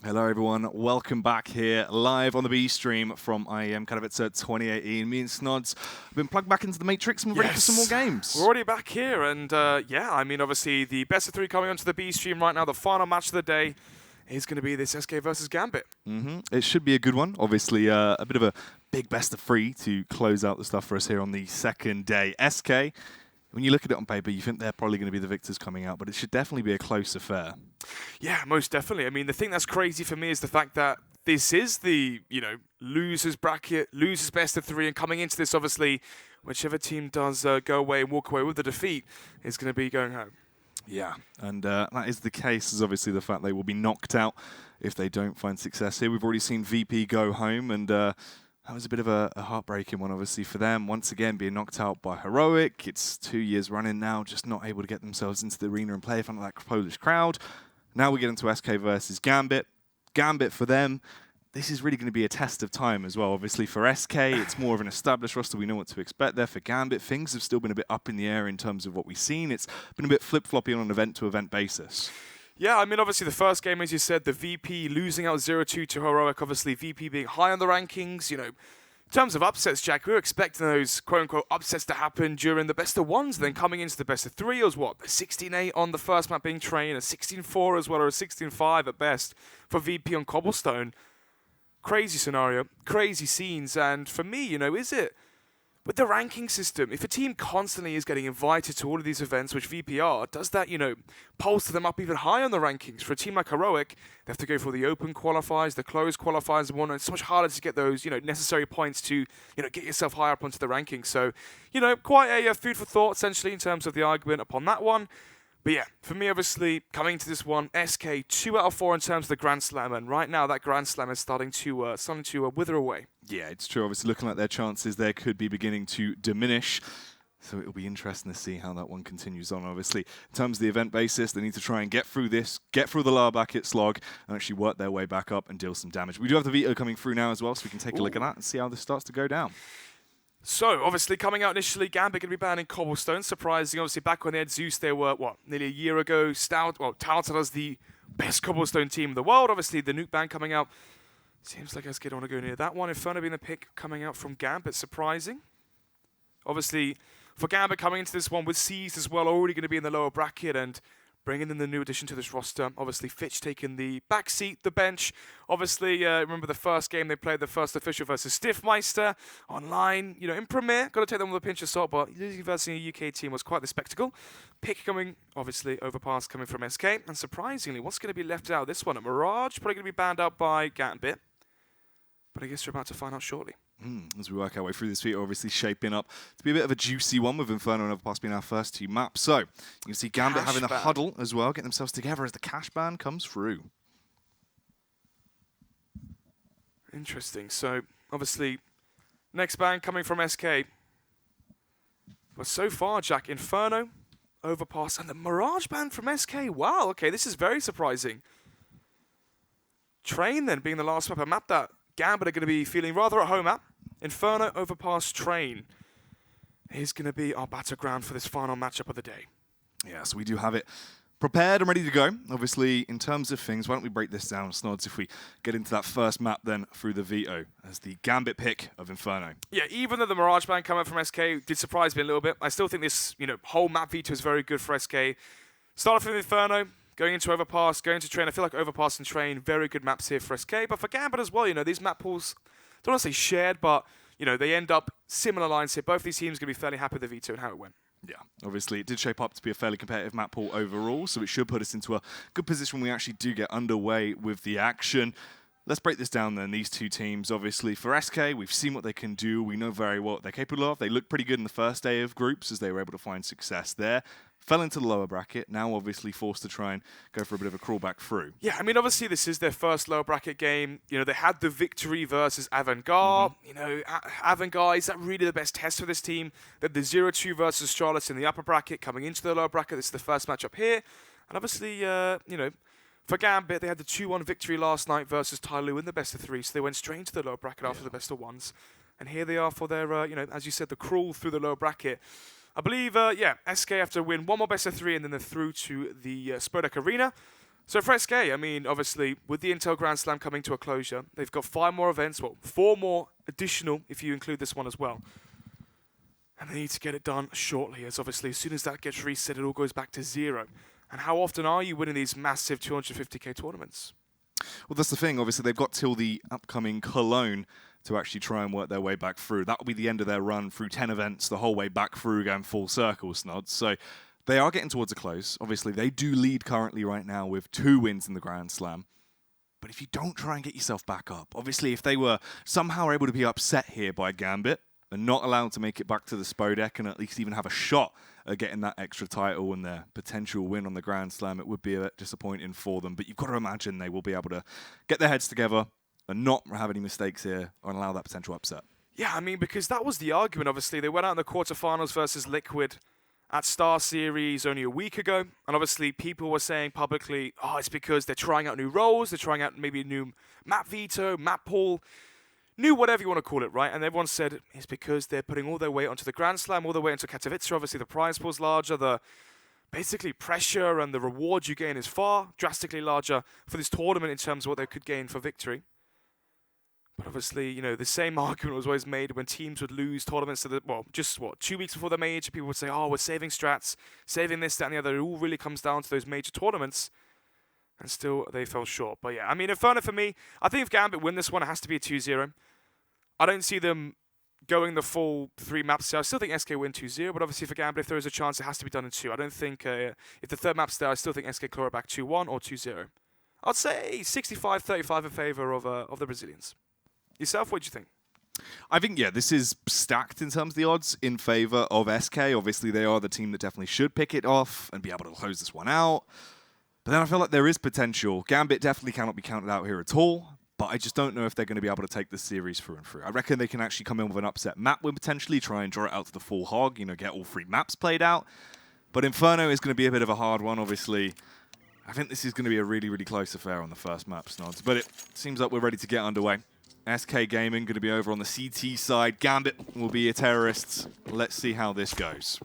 Hello everyone, welcome back here live on the B stream from IEM Katowice 2018. Me and Snods have been plugged back into the Matrix and we're ready for some more games. We're already back here and obviously the best of three coming onto the B stream right now. The final match of the day is going to be this SK versus Gambit. It should be a good one. Obviously a bit of a big best of three to close out the stuff for us here on the second day. SK, when you look at it on paper, you think they're probably going to be the victors coming out, but it should definitely be a close affair. Yeah, most definitely. I mean, the thing that's crazy for me is the fact that this is the, losers bracket, losers best of three, and coming into this, obviously, whichever team does go away and walk away with the defeat is going to be going home. Yeah, and that is the case, is obviously the fact they will be knocked out if they don't find success here. We've already seen VP go home, and that was a bit of a heartbreaking one, obviously, for them. Once again, being knocked out by Heroic. It's 2 years running now, just not able to get themselves into the arena and play in front of that Polish crowd. Now we get into SK versus Gambit. Gambit, for them, this is really going to be a test of time as well. Obviously, for SK, it's more of an established roster. We know what to expect there. For Gambit, things have still been a bit up in the air in terms of what we've seen. It's been a bit flip-floppy on an event-to-event basis. Yeah, I mean, obviously, the first game, as you said, the VP losing out 0-2 to Heroic. Obviously, VP being high on the rankings. In terms of upsets, Jack, we were expecting those quote-unquote upsets to happen during the best of ones. Then coming into the best of three, it was what? A 16-8 on the first map being Train, a 16-4 as well, or a 16-5 at best for VP on Cobblestone. Crazy scenario, crazy scenes. And for me, is it? With the ranking system, if a team constantly is getting invited to all of these events, which VP are, does that, bolster them up even higher on the rankings? For a team like Heroic, they have to go for the open qualifiers, the closed qualifiers, and whatnot. It's so much harder to get those, necessary points to, get yourself higher up onto the rankings. So, quite a food for thought, essentially, in terms of the argument upon that one. But yeah, for me, obviously, coming to this one, SK 2 out of 4 in terms of the Grand Slam, and right now that Grand Slam is starting to wither away. Yeah, it's true. Obviously, looking like their chances there could be beginning to diminish. So it'll be interesting to see how that one continues on. Obviously, in terms of the event basis, they need to try and get through this, get through the lower bracket slog, and actually work their way back up and deal some damage. We do have the veto coming through now as well, so we can take a look at that and see how this starts to go down. So, obviously, coming out initially, Gambit going to be banning Cobblestone. Surprising, obviously, back when they had Zeus, they were, nearly a year ago, touted as the best Cobblestone team in the world. Obviously, the nuke ban coming out. Seems like SK don't want to go near that one. Inferno being the pick coming out from Gambit, surprising. Obviously, for Gambit coming into this one with Seized as well, already going to be in the lower bracket and bringing in the new addition to this roster. Obviously, Fitch taking the back seat, the bench. Obviously, remember the first game they played, the first official versus Stiffmeister online. In Premier, got to take them with a pinch of salt, but losing versus a UK team was quite the spectacle. Pick coming, obviously, overpass coming from SK. And surprisingly, what's going to be left out of this one? Mirage, probably going to be banned out by Gambit. But I guess we're about to find out shortly. As we work our way through this video, obviously shaping up to be a bit of a juicy one with Inferno and Overpass being our first two maps. So you can see Gambit having the huddle as well, getting themselves together as the cash ban comes through. Interesting. So obviously, next ban coming from SK. But so far, Jack, Inferno, Overpass, and the Mirage ban from SK. Wow, okay, this is very surprising. Train then being the last map, a map that Gambit are going to be feeling rather at home at. Inferno, Overpass, Train is going to be our battleground for this final matchup of the day. Yeah, so we do have it prepared and ready to go. Obviously, in terms of things, why don't we break this down, Snods, if we get into that first map then through the veto as the Gambit pick of Inferno. Yeah, even though the Mirage ban coming from SK did surprise me a little bit, I still think this whole map veto is very good for SK. Start off with Inferno. Going into Overpass, going to Train. I feel like Overpass and Train, very good maps here for SK. But for Gambit as well, these map pools, don't want to say shared, but, they end up similar lines here. Both these teams are going to be fairly happy with the veto and how it went. Yeah, obviously it did shape up to be a fairly competitive map pool overall, so it should put us into a good position when we actually do get underway with the action. Let's break this down then. These two teams, obviously, for SK, we've seen what they can do. We know very well what they're capable of. They looked pretty good in the first day of groups as they were able to find success there. Fell into the lower bracket, now obviously forced to try and go for a bit of a crawl back through. Yeah, I mean, obviously this is their first lower bracket game. They had the victory versus Avant-Garde. Avant-Garde, is that really the best test for this team? They had the 0-2 versus Charlotte in the upper bracket. Coming into the lower bracket, this is the first matchup here. And obviously, for Gambit, they had the 2-1 victory last night versus Tyloo in the best of three, so they went straight into the lower bracket after the best of ones. And here they are for their, as you said, the crawl through the lower bracket. I believe, SK have to win one more best of three and then they're through to the Spodek Arena. So for SK, I mean, obviously, with the Intel Grand Slam coming to a closure, they've got 5 more events, well, 4 more additional if you include this one as well. And they need to get it done shortly, as obviously as soon as that gets reset, it all goes back to 0. And how often are you winning these massive 250k tournaments? Well, that's the thing. Obviously, they've got till the upcoming Cologne to actually try and work their way back through. That will be the end of their run through 10 events, the whole way back through again, full circle, Snods. So they are getting towards a close. Obviously, they do lead currently right now with 2 wins in the Grand Slam. But if you don't try and get yourself back up, obviously, if they were somehow able to be upset here by Gambit and not allowed to make it back to the Spodek and at least even have a shot at getting that extra title and their potential win on the Grand Slam, it would be a bit disappointing for them. But you've got to imagine they will be able to get their heads together and not have any mistakes here and allow that potential upset. Yeah, I mean, because that was the argument, obviously. They went out in the quarterfinals versus Liquid at Star Series only a week ago. And obviously, people were saying publicly, oh, it's because they're trying out new roles. They're trying out maybe a new map veto, map pool, new whatever you want to call it, right? And everyone said it's because they're putting all their weight onto the Grand Slam, all their weight onto Katowice. Obviously, the prize pool's larger. The basically pressure and the reward you gain is far drastically larger for this tournament in terms of what they could gain for victory. But obviously, you know, the same argument was always made when teams would lose tournaments to the, well, just, 2 weeks before the major, people would say, oh, we're saving strats, saving this, that, and the other. It all really comes down to those major tournaments. And still, they fell short. But yeah, I mean, Inferno for me, I think if Gambit win this one, it has to be a 2-0. I don't see them going the full 3 maps. I still think SK win 2-0, but obviously for Gambit, if there is a chance, it has to be done in 2. I don't think, if the third map's there, I still think SK claw it back 2-1 or 2-0. I'd say 65-35 in favour of the Brazilians. Yourself, what do you think? I think, yeah, this is stacked in terms of the odds in favour of SK. Obviously, they are the team that definitely should pick it off and be able to close this one out. But then I feel like there is potential. Gambit definitely cannot be counted out here at all, but I just don't know if they're going to be able to take this series through and through. I reckon they can actually come in with an upset map win, potentially try and draw it out to the full hog, you know, get all 3 maps played out. But Inferno is going to be a bit of a hard one, obviously. I think this is going to be a really, really close affair on the first map, Snods. But it seems like we're ready to get underway. SK Gaming going to be over on the CT side. Gambit will be your terrorists. Let's see how this goes.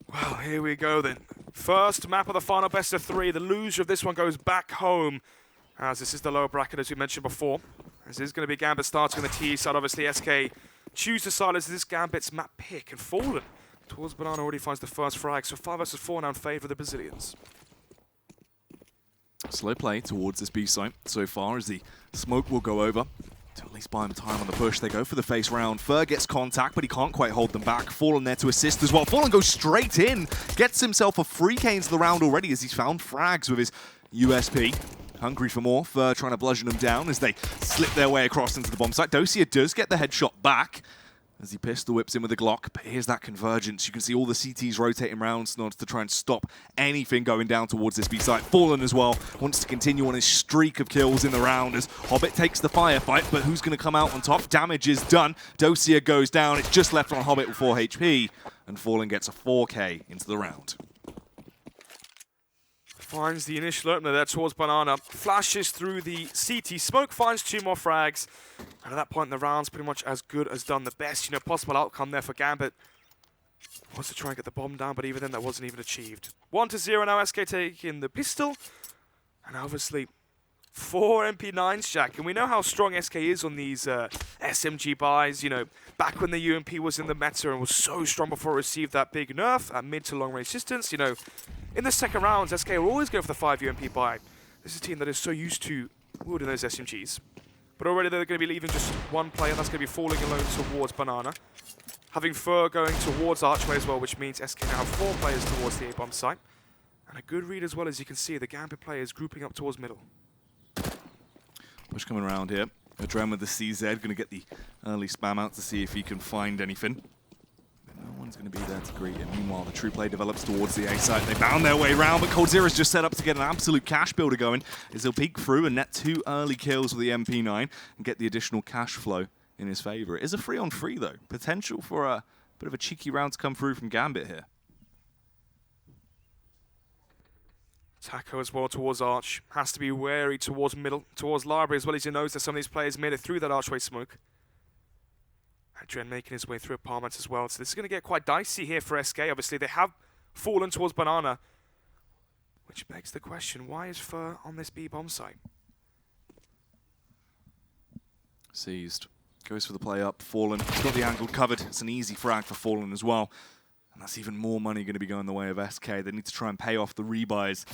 Well, here we go then. First map of the final best of 3. The loser of this one goes back home, as this is the lower bracket, as we mentioned before. This is going to be Gambit starting on the T side. Obviously, SK choose to silence this Gambit's map pick, and Fallen towards Banana already finds the first frag. So 5 versus 4 now in favour of the Brazilians. Slow play towards this B site so far as the smoke will go over to at least buy him time on the push. They go for the face round. Fer gets contact, but he can't quite hold them back. Fallen there to assist as well. Fallen goes straight in, gets himself a free K into the round already as he's found frags with his USP. Hungry for more. Fer trying to bludgeon him down as they slip their way across into the bomb site. Dosia does get the headshot back as he pistol whips in with the Glock. But here's that convergence. You can see all the CTs rotating round Snods to try and stop anything going down towards this B site. Fallen as well wants to continue on his streak of kills in the round as Hobbit takes the firefight, but who's going to come out on top? Damage is done. Dosia goes down. It's just left on Hobbit with 4 HP, and Fallen gets a 4K into the round. Finds the initial opener there towards Banana. Flashes through the CT. Smoke finds 2 more frags. And at that point, the round's pretty much as good as done. The best, possible outcome there for Gambit. Wants to try and get the bomb down, but even then, that wasn't even achieved. 1-0 now, SK taking the pistol. And obviously, 4 MP9s, Jack. And we know how strong SK is on these SMG buys. Back when the UMP was in the meta and was so strong before it received that big nerf at mid to long range distance, in the second rounds, SK will always go for the 5 UMP buy. This is a team that is so used to wielding those SMGs. But already they're going to be leaving just 1 player, that's going to be falling alone towards Banana. Having Fer going towards Archway as well, which means SK now have 4 players towards the A-bomb site. And a good read as well, as you can see, the Gambit players grouping up towards middle. Push coming around here. Adren with the CZ, going to get the early spam out to see if he can find anything. No one's going to be there to greet him. Meanwhile, the true play develops towards the A site. They found their way around, but Coldzera's just set up to get an absolute cash builder going as he'll peek through and net 2 early kills with the MP9 and get the additional cash flow in his favour. It is a 3-on-3 though. Potential for a bit of a cheeky round to come through from Gambit here. Taco as well towards Arch. Has to be wary towards middle, towards Library as well, as he knows that some of these players made it through that Archway smoke. Adren making his way through apartments as well. So this is going to get quite dicey here for SK. Obviously, they have fallen towards Banana, Which begs the question, why is Fur on this B bomb site? Seized. Goes for the play up. Fallen. He's got the angle covered. It's an easy frag for Fallen as well. And that's even more money going to be going the way of SK. They need to try and pay off the rebuys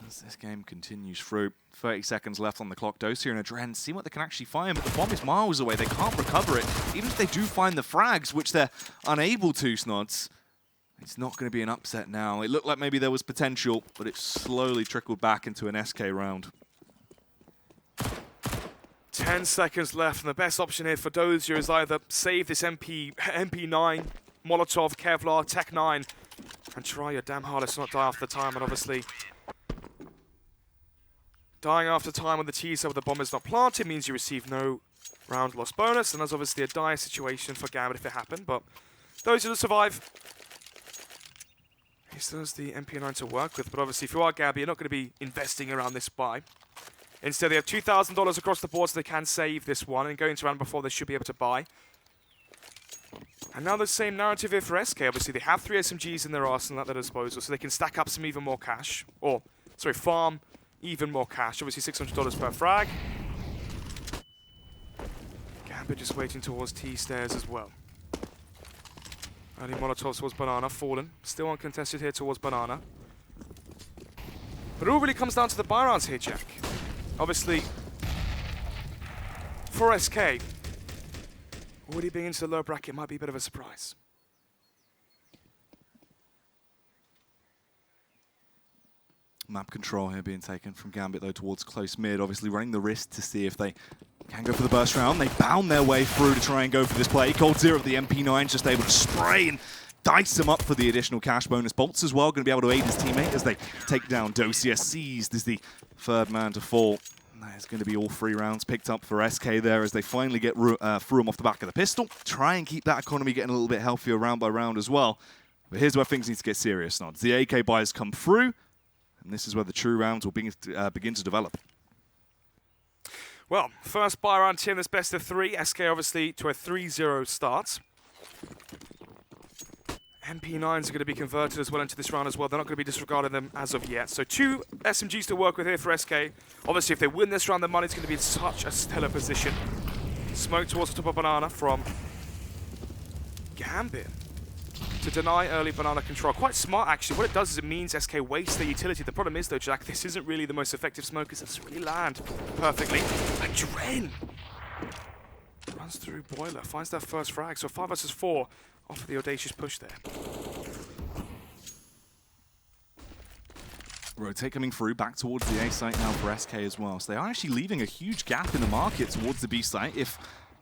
as this game continues through. 30 seconds left on the clock. Dosia and Adren see what they can actually find, but the bomb is miles away. They can't recover it. Even if they do find the frags, which they're unable to, Snods, it's not going to be an upset now. It looked like maybe there was potential, but it slowly trickled back into an SK round. 10 seconds left, and the best option here for Dozier is either save this MP9, Molotov, Kevlar, Tech 9, and try your damn hardest to not die after the time. And obviously, dying after time when the teaser with the bomb is not planted means you receive no round loss bonus, and that's obviously a dire situation for Gambit if it happened, but Dozier to survive. He still has the MP9 to work with, but obviously if you are Gambit, you're not going to be investing around this buy. Instead, they have $2,000 across the board, so they can save this one, and going into round before, they should be able to buy. And now the same narrative here for SK. Obviously, they have 3 SMGs in their arsenal at their disposal, so they can stack up some even more cash. Or, sorry, farm even more cash. Obviously, $600 per frag. Gambit just waiting towards T-stairs as well. Early Molotov towards Banana. Fallen. Still uncontested here towards Banana. But it all really comes down to the buy rounds here, Jack. Obviously, for SK, already being into the low bracket might be a bit of a surprise. Map control here being taken from Gambit, though, towards close mid. Obviously running the risk to see if they can go for the burst round. They bound their way through to try and go for this play. Cold Zero of the MP9 just able to spray and dice him up for the additional cash bonus. Bolts as well, going to be able to aid his teammate as they take down Dosia. Seized is the third man to fall. There's going to be all 3 rounds picked up for SK there as they finally get through him off the back of the pistol. Try and keep that economy getting a little bit healthier round by round as well. But here's where things need to get serious, Nods. The AK buys come through, and this is where the true rounds will begin to develop. Well, first buy round here in this best of 3. SK obviously to a 3-0 start. MP9s are going to be converted as well into this round as well. They're not going to be disregarding them as of yet. So 2 SMGs to work with here for SK. Obviously, if they win this round, their money's going to be in such a stellar position. Smoke towards the top of Banana from Gambit to deny early Banana control. Quite smart, actually. What it does is it means SK wastes their utility. The problem is, though, Jack, this isn't really the most effective smoke because it doesn't really land perfectly. And Dren runs through Boiler, finds that first frag. So 5 versus 4. Off the audacious push there. Rotate coming through back towards the A site now for SK as well. So they are actually leaving a huge gap in the market towards the B site. If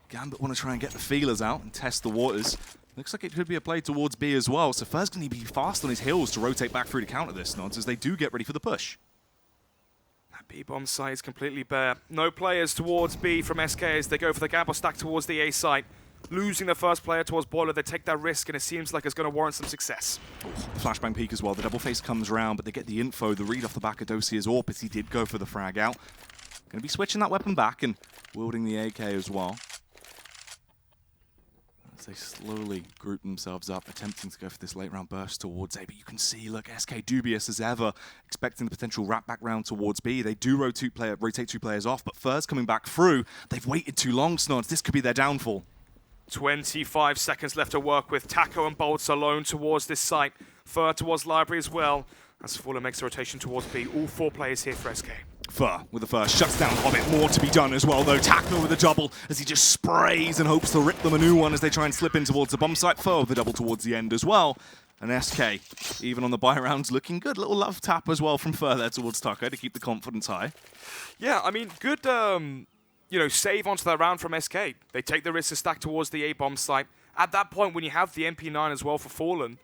Gambit want to try and get the feelers out and test the waters, looks like it could be a play towards B as well. So Fur's going to be fast on his heels to rotate back through to counter this, Nods, as they do get ready for the push. That B-bomb site is completely bare. No players towards B from SK as they go for the gamble stack towards the A site. Losing the first player towards Boiler, they take that risk, and it seems like it's going to warrant some success. Flashbang peek as well. The double face comes round, but they get the info, the read off the back of Dosia's AWP as he did go for the frag out. Going to be switching that weapon back and wielding the AK as well. As they slowly group themselves up, attempting to go for this late round burst towards A. But you can see, look, SK dubious as ever, expecting the potential wrap back round towards B. They do rotate 2 players off, but Fur's coming back through. They've waited too long, Snods. This could be their downfall. 25 seconds left to work with. Taco and Bolts alone towards this site. Fur towards Library as well. As Fuller makes a rotation towards B. All 4 players here for SK. Fur with the first, shuts down Hobbit. More to be done as well, though. Taco with a double as he just sprays and hopes to rip them a new one as they try and slip in towards the bomb site. Fur with the double towards the end as well. And SK, even on the buy rounds, looking good. Little love tap as well from Fur there towards Taco to keep the confidence high. Yeah, I mean, good... save onto that round from SK. They take the risk to stack towards the A-bomb site. At that point, when you have the MP9 as well for Fallen,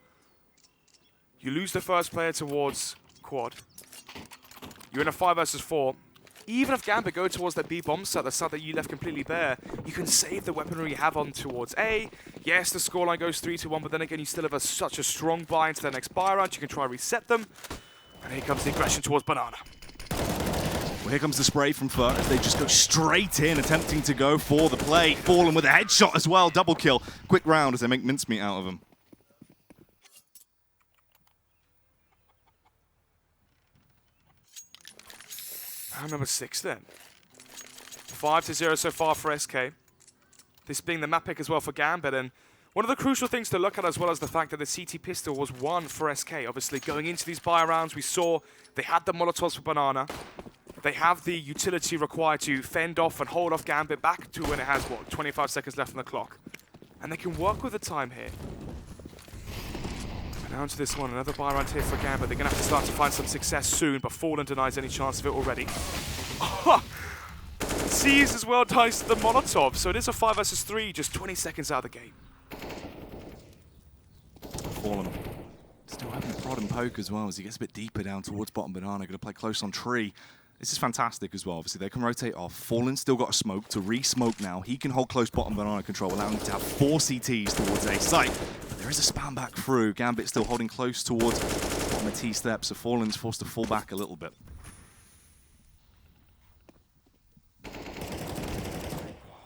you lose the first player towards Quad. You're in a 5 versus 4. Even if Gambit go towards that B-bomb site, the site that you left completely bare, you can save the weaponry you have on towards A. Yes, the scoreline goes 3-1, but then again, you still have such a strong buy into the next buy round. You can try and reset them. And here comes the aggression towards Banana. Well, here comes the spray from Fur as they just go straight in, attempting to go for the play. Fallen with a headshot as well, double kill. Quick round as they make mincemeat out of him. Round number 6 then. 5-0 so far for SK. This being the map pick as well for Gambit, and one of the crucial things to look at as well as the fact that the CT pistol was one for SK. Obviously, going into these buy rounds, we saw they had the Molotovs for Banana. They have the utility required to fend off and hold off Gambit back to when it has, what, 25 seconds left on the clock. And they can work with the time here. And now to this one, another buy round here for Gambit. They're going to have to start to find some success soon, but Fallen denies any chance of it already. Sees as well dice the Molotov, so it is a 5 versus 3, just 20 seconds out of the game. Fallen still having a prod and poke as well as he gets a bit deeper down towards bottom Banana. Going to play close on tree. This is fantastic as well. Obviously, they can rotate off. Fallen's still got a smoke to re-smoke now. He can hold close bottom Banana control, allowing him to have 4 CTs towards A site. But there is a spam back through. Gambit still holding close towards bottom of T step, so Fallen's forced to fall back a little bit.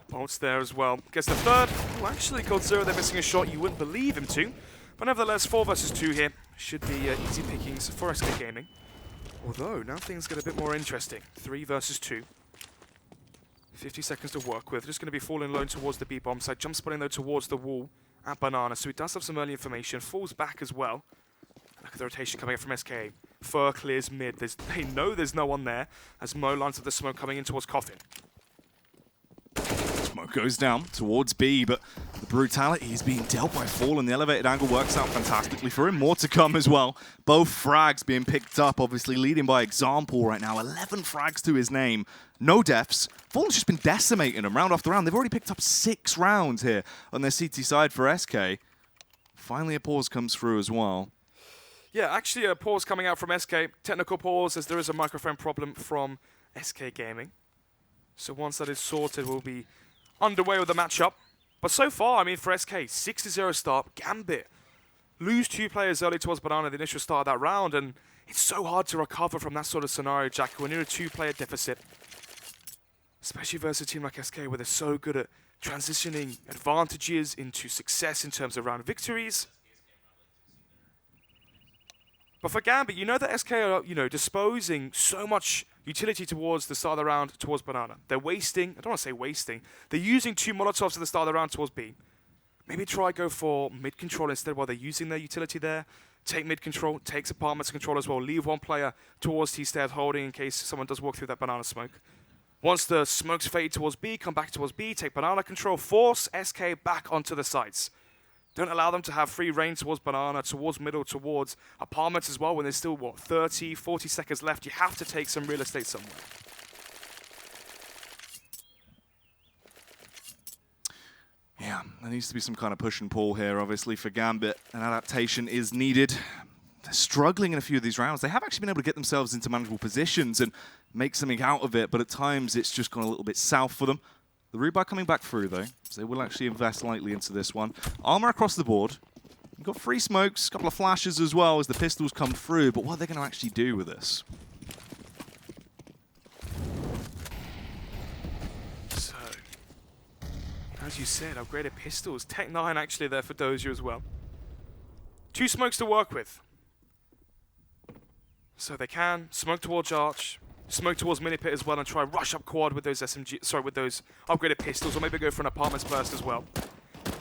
Bolt's there as well. Gets the third. Oh, actually, Godzilla, they're missing a shot you wouldn't believe him to. But nevertheless, 4 versus 2 here. Should be easy pickings for SK Gaming. Although, now things get a bit more interesting. 3 versus 2. 50 seconds to work with. Just going to be falling low towards the B-bomb side. Jump spotting, though, towards the wall at Banana. So he does have some early information. Falls back as well. Look at the rotation coming up from SK. Fur clears mid. They know there's no one there, as Mo lines up the smoke coming in towards Coffin. Smoke goes down towards B, but the brutality is being dealt by Fallen. The elevated angle works out fantastically for him. More to come as well. Both frags being picked up, obviously leading by example right now. 11 frags to his name. No deaths. Fallen's just been decimating them round after round. They've already picked up 6 rounds here on their CT side for SK. Finally, a pause comes through as well. Yeah, actually a pause coming out from SK. Technical pause, as there is a microphone problem from SK Gaming. So once that is sorted, we'll be underway with the matchup. But so far, I mean, for SK, 6-0 start. Gambit lose 2 players early towards Banana, the initial start of that round, and it's so hard to recover from that sort of scenario, Jack, when you're a 2-player deficit. Especially versus a team like SK, where they're so good at transitioning advantages into success in terms of round victories. But for Gambit, you know that SK are, disposing so much utility towards the start of the round towards Banana. They're wasting, I don't want to say wasting, they're using 2 Molotovs at the start of the round towards B. Maybe try go for mid control instead while they're using their utility there. Take mid control, takes apartments control as well. Leave 1 player towards T-stairs holding in case someone does walk through that Banana smoke. Once the smokes fade towards B, come back towards B, take Banana control, force SK back onto the sites. Don't allow them to have free reign towards Banana, towards middle, towards apartments as well when there's still, 30, 40 seconds left. You have to take some real estate somewhere. Yeah, there needs to be some kind of push and pull here, obviously, for Gambit. An adaptation is needed. They're struggling in a few of these rounds. They have actually been able to get themselves into manageable positions and make something out of it, but at times it's just gone a little bit south for them. The rebuy coming back through, though, so they will actually invest lightly into this one. Armor across the board. You've got free smokes, a couple of flashes as well as the pistols come through, but what are they going to actually do with this? So, as you said, upgraded pistols. Tech 9 actually there for Dozier as well. 2 smokes to work with. So they can smoke towards Arch. Smoke towards Minipit as well and try rush up quad with those with those upgraded pistols, or maybe go for an apartments burst as well.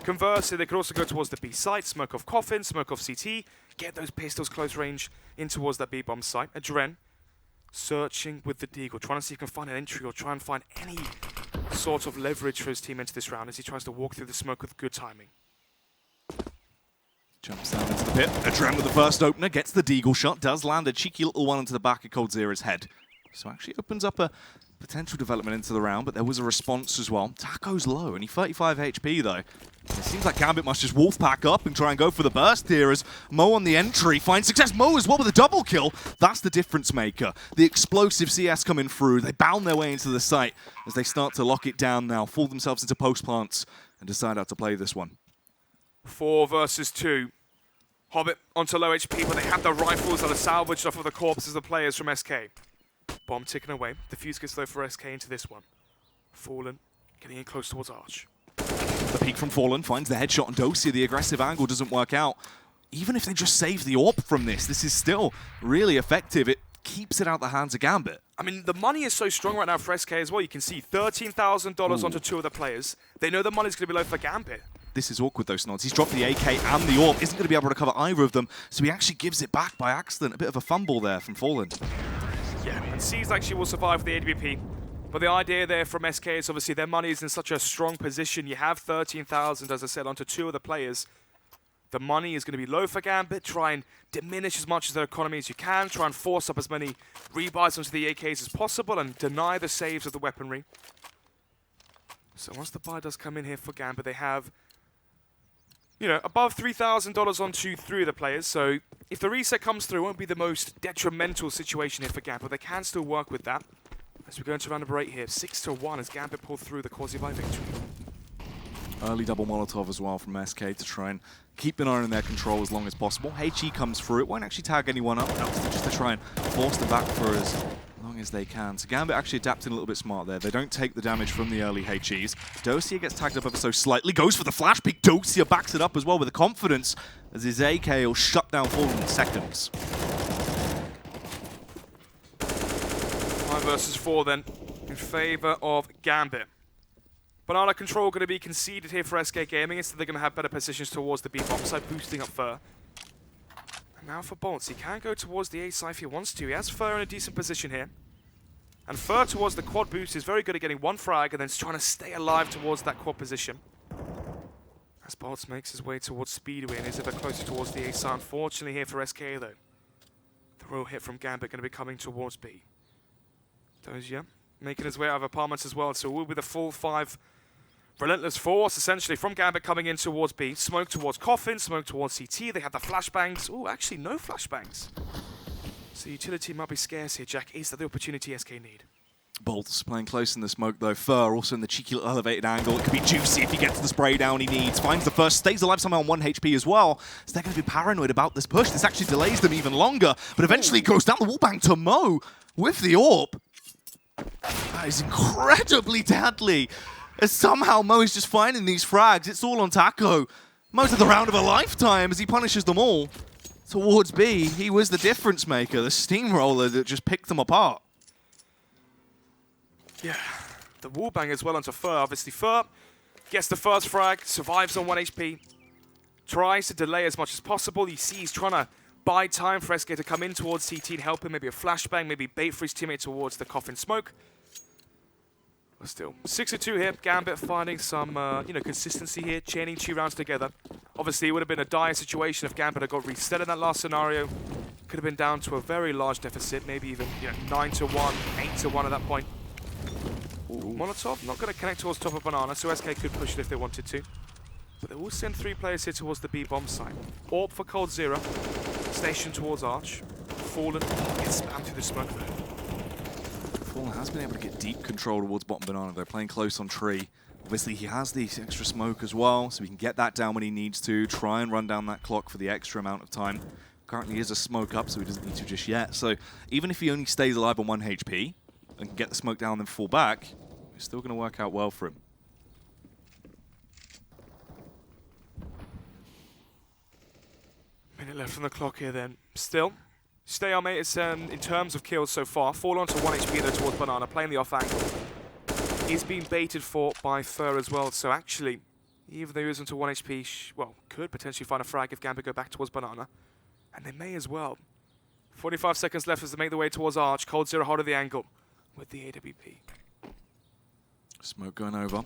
Conversely, they could also go towards the B site, smoke off Coffin, smoke off CT, get those pistols close range in towards that B-bomb site. Adren searching with the Deagle, trying to see if he can find an entry or try and find any sort of leverage for his team into this round as he tries to walk through the smoke with good timing. Jumps down into the pit. Adren with the first opener, gets the Deagle shot, does land a cheeky little one into the back of Coldzera's head. So actually opens up a potential development into the round, but there was a response as well. Taco's low, only 35 HP though. It seems like Gambit must just wolf pack up and try and go for the burst here as Mo on the entry finds success. Mo as well with a double kill. That's the difference maker. The explosive CS coming through. They bound their way into the site as they start to lock it down now, fall themselves into post plants and decide how to play this one. 4 versus 2. Hobbit onto low HP, but they have the rifles that are salvaged off of the corpses of the players from SK. Bomb ticking away. The fuse gets low for SK into this one. Fallen getting in close towards Arch. The peek from Fallen finds the headshot on Dosia. The aggressive angle doesn't work out. Even if they just save the AWP from this is still really effective. It keeps it out the hands of Gambit. I mean, the money is so strong right now for SK as well. You can see $13,000 onto 2 of the players. They know the money's going to be low for Gambit. This is awkward though, Snods. He's dropped the AK and the AWP. Isn't going to be able to cover either of them, so he actually gives it back by accident. A bit of a fumble there from Fallen. Yeah, and seems like she will survive the AWP. But the idea there from SK is obviously their money is in such a strong position. You have 13,000, as I said, onto 2 of the players. The money is going to be low for Gambit. Try and diminish as much of their economy as you can. Try and force up as many rebuys onto the AKs as possible and deny the saves of the weaponry. So once the buy does come in here for Gambit, they have, you know, above $3,000 onto 3 of the players. So if the reset comes through, it won't be the most detrimental situation here for Gambit. They can still work with that. As we go into round number 8 here, 6-1 as Gambit pull through the quasi-buy victory. Early double Molotov as well from SK to try and keep an eye on their control as long as possible. HE comes through. It won't actually tag anyone up, just to try and force them back for as long as they can. So Gambit actually adapting a little bit smart there. They don't take the damage from the early HEs. Dosia gets tagged up ever so slightly, goes for the flash pick. Dosia backs it up as well with the confidence as his AK will shut down Fallen in seconds. 5 versus 4 then, in favor of Gambit. Banana control going to be conceded here for SK Gaming, instead they're going to have better positions towards the B-bomb side, boosting up Fur. And now for Bolts, he can go towards the A side if he wants to. He has Fur in a decent position here. And Fur towards the quad boost is very good at getting 1 frag and then trying to stay alive towards that quad position. As Bolts makes his way towards Speedway and is ever closer towards the A side. Unfortunately here for SK though, the real hit from Gambit going to be coming towards B. Dosia making his way out of apartments as well, so it will be the full 5 relentless force, essentially, from Gambit coming in towards B. Smoke towards Coffin, smoke towards CT. They have the flashbangs. Oh, actually, no flashbangs. So utility might be scarce here, Jack. Is that the opportunity SK need? Bolts playing close in the smoke though. Fur also in the cheeky little elevated angle. It could be juicy if he gets the spray down he needs. Finds the first, stays alive somehow on 1 HP as well. So they're going to be paranoid about this push. This actually delays them even longer, but eventually goes down the wallbang to Mo with the AWP. That is incredibly deadly. As somehow Mo is just finding these frags. It's all on Taco. Mo's at the round of a lifetime as he punishes them all. Towards B, he was the difference maker, the steamroller that just picked them apart. Yeah, the wallbang as well onto Fur. Obviously, Fur gets the first frag, survives on 1 HP, tries to delay as much as possible. You see he's trying to buy time for SK to come in towards CT and help him. Maybe a flashbang, maybe bait for his teammate towards the Coffin smoke. But still, 6-2 here. Gambit finding some, consistency here, chaining 2 rounds together. Obviously, it would have been a dire situation if Gambit had got reset in that last scenario. Could have been down to a very large deficit, maybe even 9-1, 8-1 at that point. Ooh. Molotov not going to connect towards top of Banana, so SK could push it if they wanted to. But they will send 3 players here towards the B-bomb site. AWP for Cold Zero, stationed towards Arch. Fallen gets spammed through the smoke. Fallen has been able to get deep control towards bottom Banana. They're playing close on tree. Obviously, he has the extra smoke as well, so he can get that down when he needs to, try and run down that clock for the extra amount of time. Currently is a smoke up, so he doesn't need to just yet. So even if he only stays alive on 1 HP and can get the smoke down and then fall back, it's still going to work out well for him. Minute left on the clock here then. Still, stalemate is in terms of kills so far. Fall onto 1 HP there towards Banana, playing the off angle. He's being baited for by Fur as well, so actually, even though he isn't to 1 HP, could potentially find a frag if Gambit go back towards Banana. And they may as well. 45 seconds left as they make their way towards Arch. Cold Zero hold of the angle with the AWP. Smoke going over.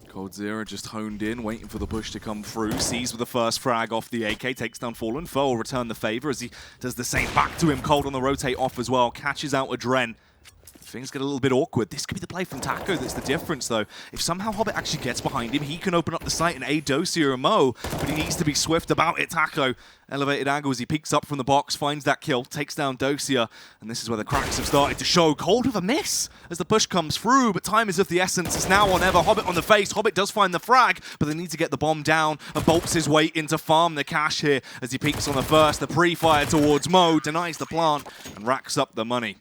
Cold Zero just honed in, waiting for the push to come through. Sees with the first frag off the AK, takes down Fallen. Fur will return the favor as he does the same back to him. Cold on the rotate off as well. Catches out Adren. Things get a little bit awkward. This could be the play from Taco that's the difference, though. If somehow Hobbit actually gets behind him, he can open up the site and aid Dosia or Mo, but he needs to be swift about it. Taco, elevated angle as he peeks up from the box, finds that kill, takes down Dosia, and this is where the cracks have started to show. Cold with a miss as the push comes through, but time is of the essence. It's now or never. Hobbit on the face. Hobbit does find the frag, but they need to get the bomb down and bolts his way in to farm the cash here as he peeks on the first. The pre-fire towards Mo, denies the plant, and racks up the money.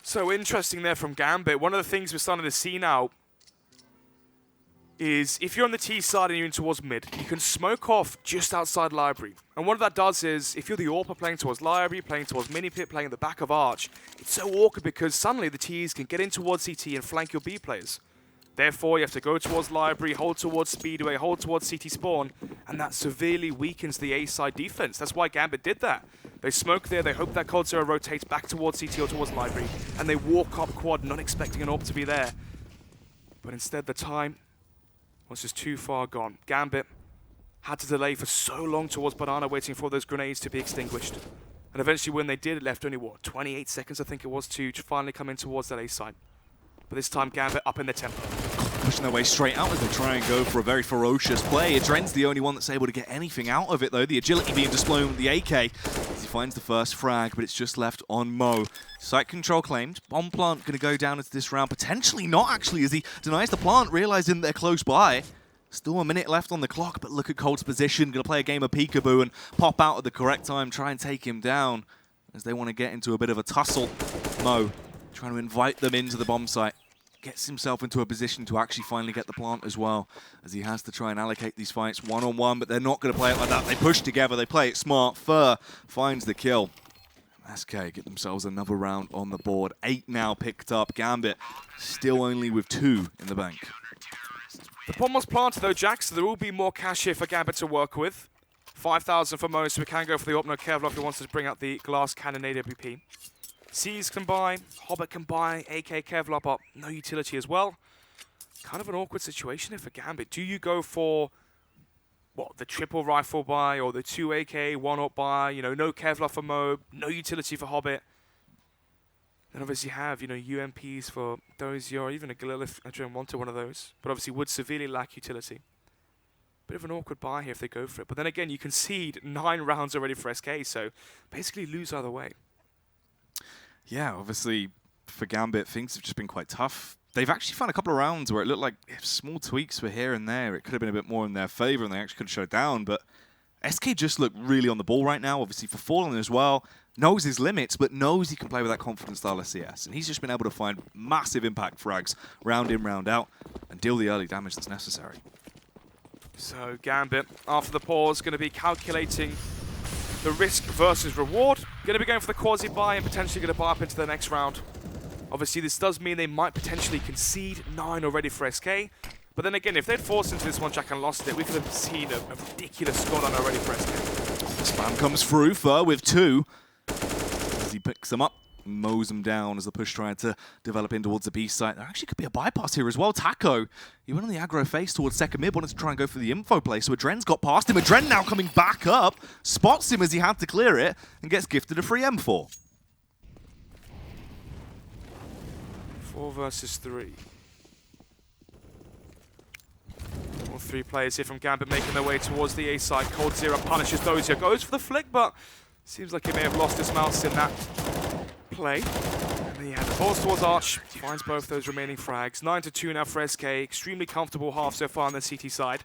So interesting there from Gambit. One of the things we're starting to see now is if you're on the T side and you're in towards mid, you can smoke off just outside library. And what that does is, if you're the AWP playing towards library, playing towards mini pit, playing at the back of arch, it's so awkward because suddenly the Ts can get in towards CT and flank your B players. Therefore, you have to go towards library, hold towards speedway, hold towards CT spawn, and that severely weakens the A side defense. That's why Gambit did that. They smoke there, they hope that Cold Zero rotates back towards CT or towards library, and they walk up quad, not expecting an AWP to be there. But instead, the time was just too far gone. Gambit had to delay for so long towards Banana, waiting for those grenades to be extinguished. And eventually when they did, it left only, what, 28 seconds I think it was to finally come in towards that A side. But this time Gambit up in the tempo. Pushing their way straight out as they try and go for a very ferocious play. Adren's the only one that's able to get anything out of it though. The agility being displayed with the AK as he finds the first frag, but it's just left on Mo. Site control claimed. Bomb plant going to go down into this round. Potentially not actually as he denies the plant, realizing they're close by. Still a minute left on the clock, but look at Colt's position. Going to play a game of peekaboo and pop out at the correct time, try and take him down as they want to get into a bit of a tussle. Mo trying to invite them into the bomb site. Gets himself into a position to actually finally get the plant as well, as he has to try and allocate these fights one-on-one, but they're not going to play it like that. They push together, they play it smart. Fur finds the kill. SK get themselves another round on the board. 8 now picked up. Gambit still only with 2 in the bank. The bomb was planted though, Jack, so there will be more cash here for Gambit to work with. 5,000 for Mo, so we can go for the AWP. No Kevlar if he wants to bring out the glass cannon AWP. C's can buy, Hobbit can buy, AK Kevlar, but no utility as well. Kind of an awkward situation here for Gambit. Do you go for, what, the triple rifle buy or the 2 AK, 1 AWP buy, you know, no Kevlar for Mo, no utility for Hobbit? Then obviously have, you know, UMPs for Dozier or even a Galil if Adrian wanted one of those, but obviously would severely lack utility. Bit of an awkward buy here if they go for it. But then again, you concede 9 rounds already for SK, so basically lose either way. Yeah, obviously for Gambit, things have just been quite tough. They've actually found a couple of rounds where it looked like if small tweaks were here and there, it could have been a bit more in their favor and they actually could have showed down. But SK just look really on the ball right now, obviously for Fallen as well. Knows his limits, but knows he can play with that confident style of CS. And he's just been able to find massive impact frags, round in, round out, and deal the early damage that's necessary. So Gambit, after the pause, going to be calculating the risk versus reward. Going to be going for the quasi-buy and potentially going to buy up into the next round. Obviously, this does mean they might potentially concede 9 already for SK. But then again, if they'd forced into this one, Jack, and lost it, we could have seen a ridiculous scoreline already for SK. Spam comes through, Fur with 2. As he picks them up, mows them down as the push trying to develop in towards the B site. There actually could be a bypass here as well. Taco, he went on the aggro face towards second mid, wanted to try and go for the info play, so Adren's got past him. Adren now coming back up, spots him as he had to clear it, and gets gifted a free M4. 4 versus 3. All 3 players here from Gambit making their way towards the A side. Cold Zero punishes Dozier, goes for the flick, but seems like he may have lost his mouse in that play. And then he had the balls towards Arch, finds both those remaining frags. 9-2 now for SK, extremely comfortable half so far on the CT side.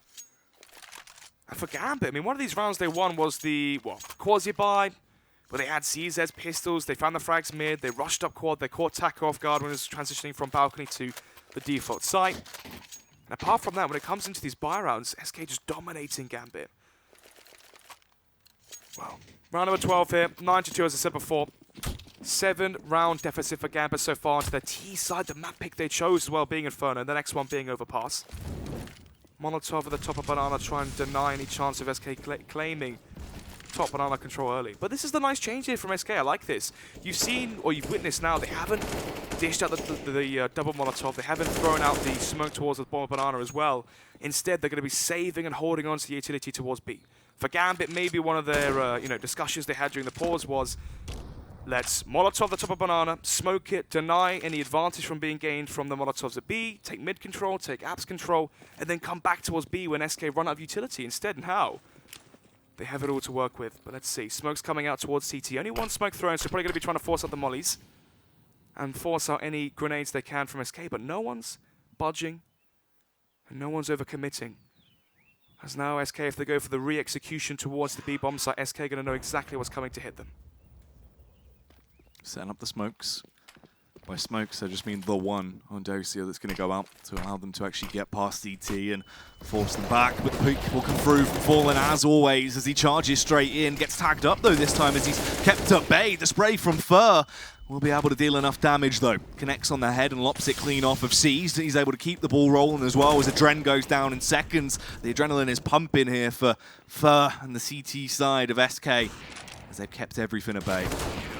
And for Gambit, I mean, one of these rounds they won was the, quasi-buy, where they had CZ's pistols, they found the frags mid, they rushed up quad, they caught Taco off guard when he was transitioning from balcony to the default site. And apart from that, when it comes into these buy rounds, SK just dominating Gambit. Well, round number 12 here, 9-2 as I said before. 7-round deficit for Gambit so far onto the T side, the map pick they chose as well being Inferno, and the next one being Overpass. Molotov at the top of Banana trying to deny any chance of SK claiming top Banana control early. But this is the nice change here from SK, I like this. You've seen, or you've witnessed now, they haven't dished out the double Molotov, they haven't thrown out the smoke towards the bomb of Banana as well. Instead, they're going to be saving and holding on to the utility towards B. For Gambit, maybe one of their discussions they had during the pause was, let's Molotov the top of Banana, smoke it, deny any advantage from being gained from the Molotovs at B, take mid control, take apps control, and then come back towards B when SK run out of utility instead. And how? They have it all to work with, but let's see. Smoke's coming out towards CT. Only one smoke thrown, so probably going to be trying to force out the mollies and force out any grenades they can from SK, but no one's budging and no one's overcommitting. As now SK, if they go for the re-execution towards the B bomb site, SK going to know exactly what's coming to hit them. Setting up the smokes. By smokes, I just mean the one on Dosia that's going to go out to allow them to actually get past CT and force them back. But the peak will come through from Fallen as always as he charges straight in. Gets tagged up though this time as he's kept at bay. The spray from Fur will be able to deal enough damage though. Connects on the head and lops it clean off of Seized. He's able to keep the ball rolling as well as Adren goes down in seconds. The adrenaline is pumping here for Fur and the CT side of SK as they've kept everything at bay.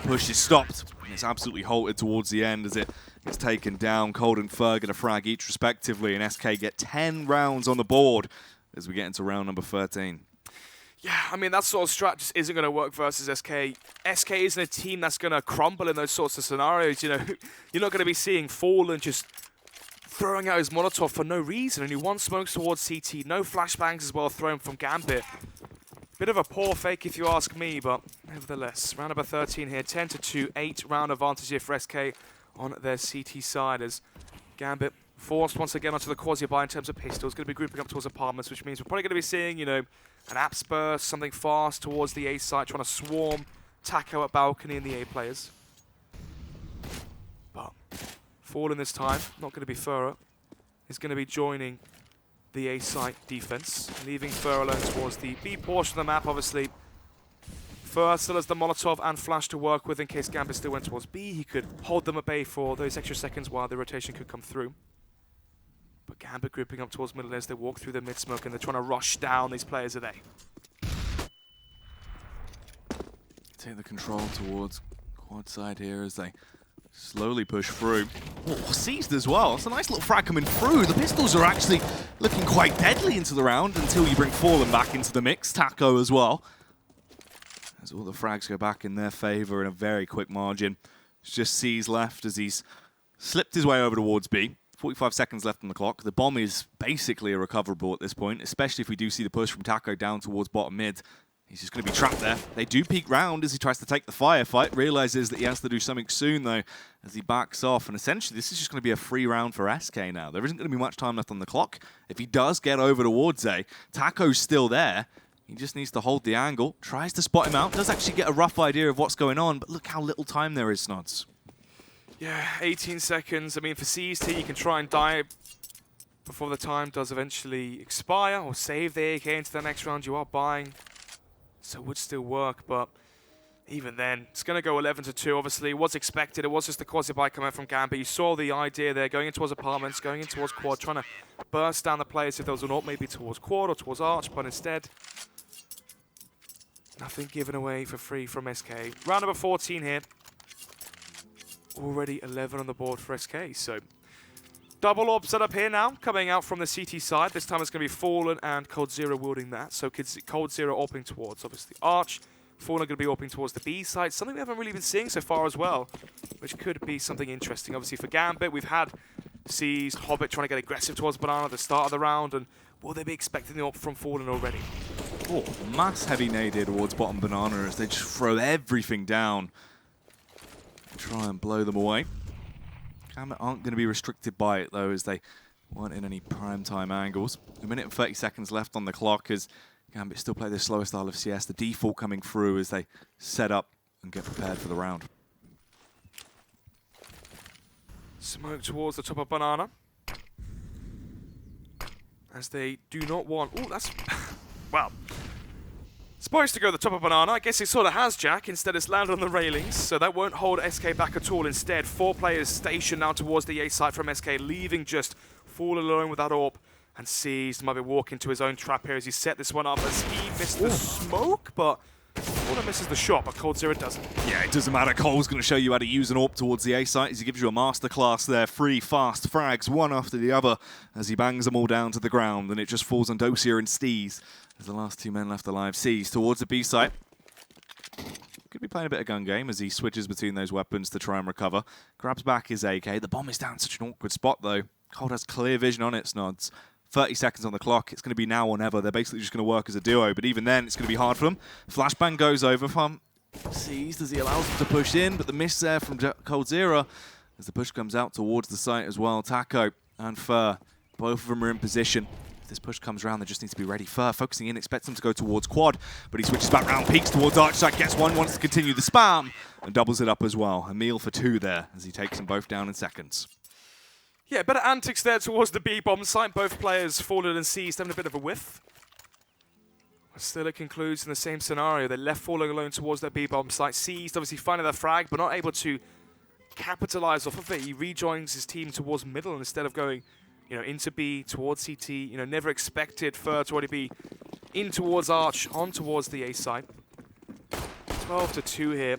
Push is stopped. It's absolutely halted towards the end as it gets taken down. Cold and Fur get a frag each respectively, and SK get 10 rounds on the board as we get into round number 13. Yeah, I mean, that sort of strat just isn't going to work versus SK. SK isn't a team that's going to crumble in those sorts of scenarios. You know, you're not going to be seeing Fallen just throwing out his Molotov for no reason. Only one smokes towards CT, no flashbangs as well thrown from Gambit. Bit of a poor fake if you ask me, but nevertheless, round number 13 here, 10-2, 8-round advantage here for SK on their CT side as Gambit forced once again onto the quasi-buy in terms of pistols, going to be grouping up towards apartments, which means we're probably going to be seeing, you know, an apps burst, something fast towards the A site, trying to swarm Taco at balcony and the A players. But Fallen this time, not going to be Furrer, is going to be joining the A site defense, leaving Fur alone towards the B portion of the map, obviously. Fur still has the Molotov and Flash to work with in case Gambit still went towards B. He could hold them at bay for those extra seconds while the rotation could come through. But Gambit grouping up towards middle as they walk through the mid-smoke and they're trying to rush down these players at A. Take the control towards quad side here as they slowly push through. Oh, Seized as well. It's a nice little frag coming through. The pistols are actually looking quite deadly into the round until you bring Fallen back into the mix. Taco as well. As all the frags go back in their favor in a very quick margin. It's just Seized left as he's slipped his way over towards B. 45 seconds left on the clock. The bomb is basically irrecoverable at this point, especially if we do see the push from Taco down towards bottom mid. He's just going to be trapped there. They do peek round as he tries to take the firefight. Realizes that he has to do something soon, though, as he backs off. And essentially, this is just going to be a free round for SK now. There isn't going to be much time left on the clock. If he does get over towards A, Taco's still there. He just needs to hold the angle. Tries to spot him out. Does actually get a rough idea of what's going on. But look how little time there is, Snods. Yeah, 18 seconds. I mean, for Seized here, you can try and die before the time does eventually expire or save the AK into the next round. You are buying. So it would still work, but even then, it's going to go 11-2, obviously. It was expected. It was just the quasi-buy coming from Gambit. You saw the idea there, going in towards apartments, going in towards quad, trying to burst down the players if there was an AWP, maybe towards quad or towards arch, but instead, nothing given away for free from SK. Round number 14 here. Already 11 on the board for SK, so double AWP set up here now, coming out from the CT side. This time it's going to be Fallen and Cold Zero wielding that. So Cold Zero AWPing towards, obviously, Arch. Fallen going to be AWPing towards the B side. Something we haven't really been seeing so far as well, which could be something interesting. Obviously, for Gambit, we've had Seized, Hobbit trying to get aggressive towards Banana at the start of the round. And will they be expecting the AWP from Fallen already? Oh, mass heavy nade here towards bottom Banana as they just throw everything down. Try and blow them away. Gambit aren't going to be restricted by it, though, as they weren't in any prime time angles. A minute and 30 seconds left on the clock as Gambit still play this slower style of CS. The default coming through as they set up and get prepared for the round. Smoke towards the top of Banana. As they do not want... Oh, that's... Wow. Supposed to go to the top of Banana. I guess it sort of has, Jack. Instead, it's landed on the railings, so that won't hold SK back at all. Instead, 4 players stationed now towards the A site from SK, leaving just Fall alone without AWP. And Seized might be walking to his own trap here as he set this one up as he missed the smoke, but Fallen misses the shot, but Cold Zero doesn't. Yeah, it doesn't matter. Cole's going to show you how to use an AWP towards the A site as he gives you a masterclass there. 3 fast frags, one after the other, as he bangs them all down to the ground, and it just falls on Dosia and Steez as the last 2 men left alive. Seized towards the B site. Could be playing a bit of gun game as he switches between those weapons to try and recover. Grabs back his AK. The bomb is down such an awkward spot, though. Cold has clear vision on it, Snods. 30 seconds on the clock. It's going to be now or never. They're basically just going to work as a duo, but even then, it's going to be hard for them. Flashbang goes over from Seized as he allows them to push in, but the miss there from Cold Zero as the push comes out towards the site as well. Taco and Fur, both of them are in position. If this push comes around, they just need to be ready. Fur focusing in, expects them to go towards quad, but he switches back round, peeks towards Archside, gets one, wants to continue the spam, and doubles it up as well. A meal for two there, as he takes them both down in seconds. Yeah, better antics there towards the B-bomb site. Both players Fallen and Seized having a bit of a whiff. Still, it concludes in the same scenario. They left Fallen alone towards their B-bomb site. Seized obviously finding their frag, but not able to capitalize off of it. He rejoins his team towards middle instead of going, into B, towards CT. Never expected Fur to already be in towards Arch, on towards the A site. 12-2 here.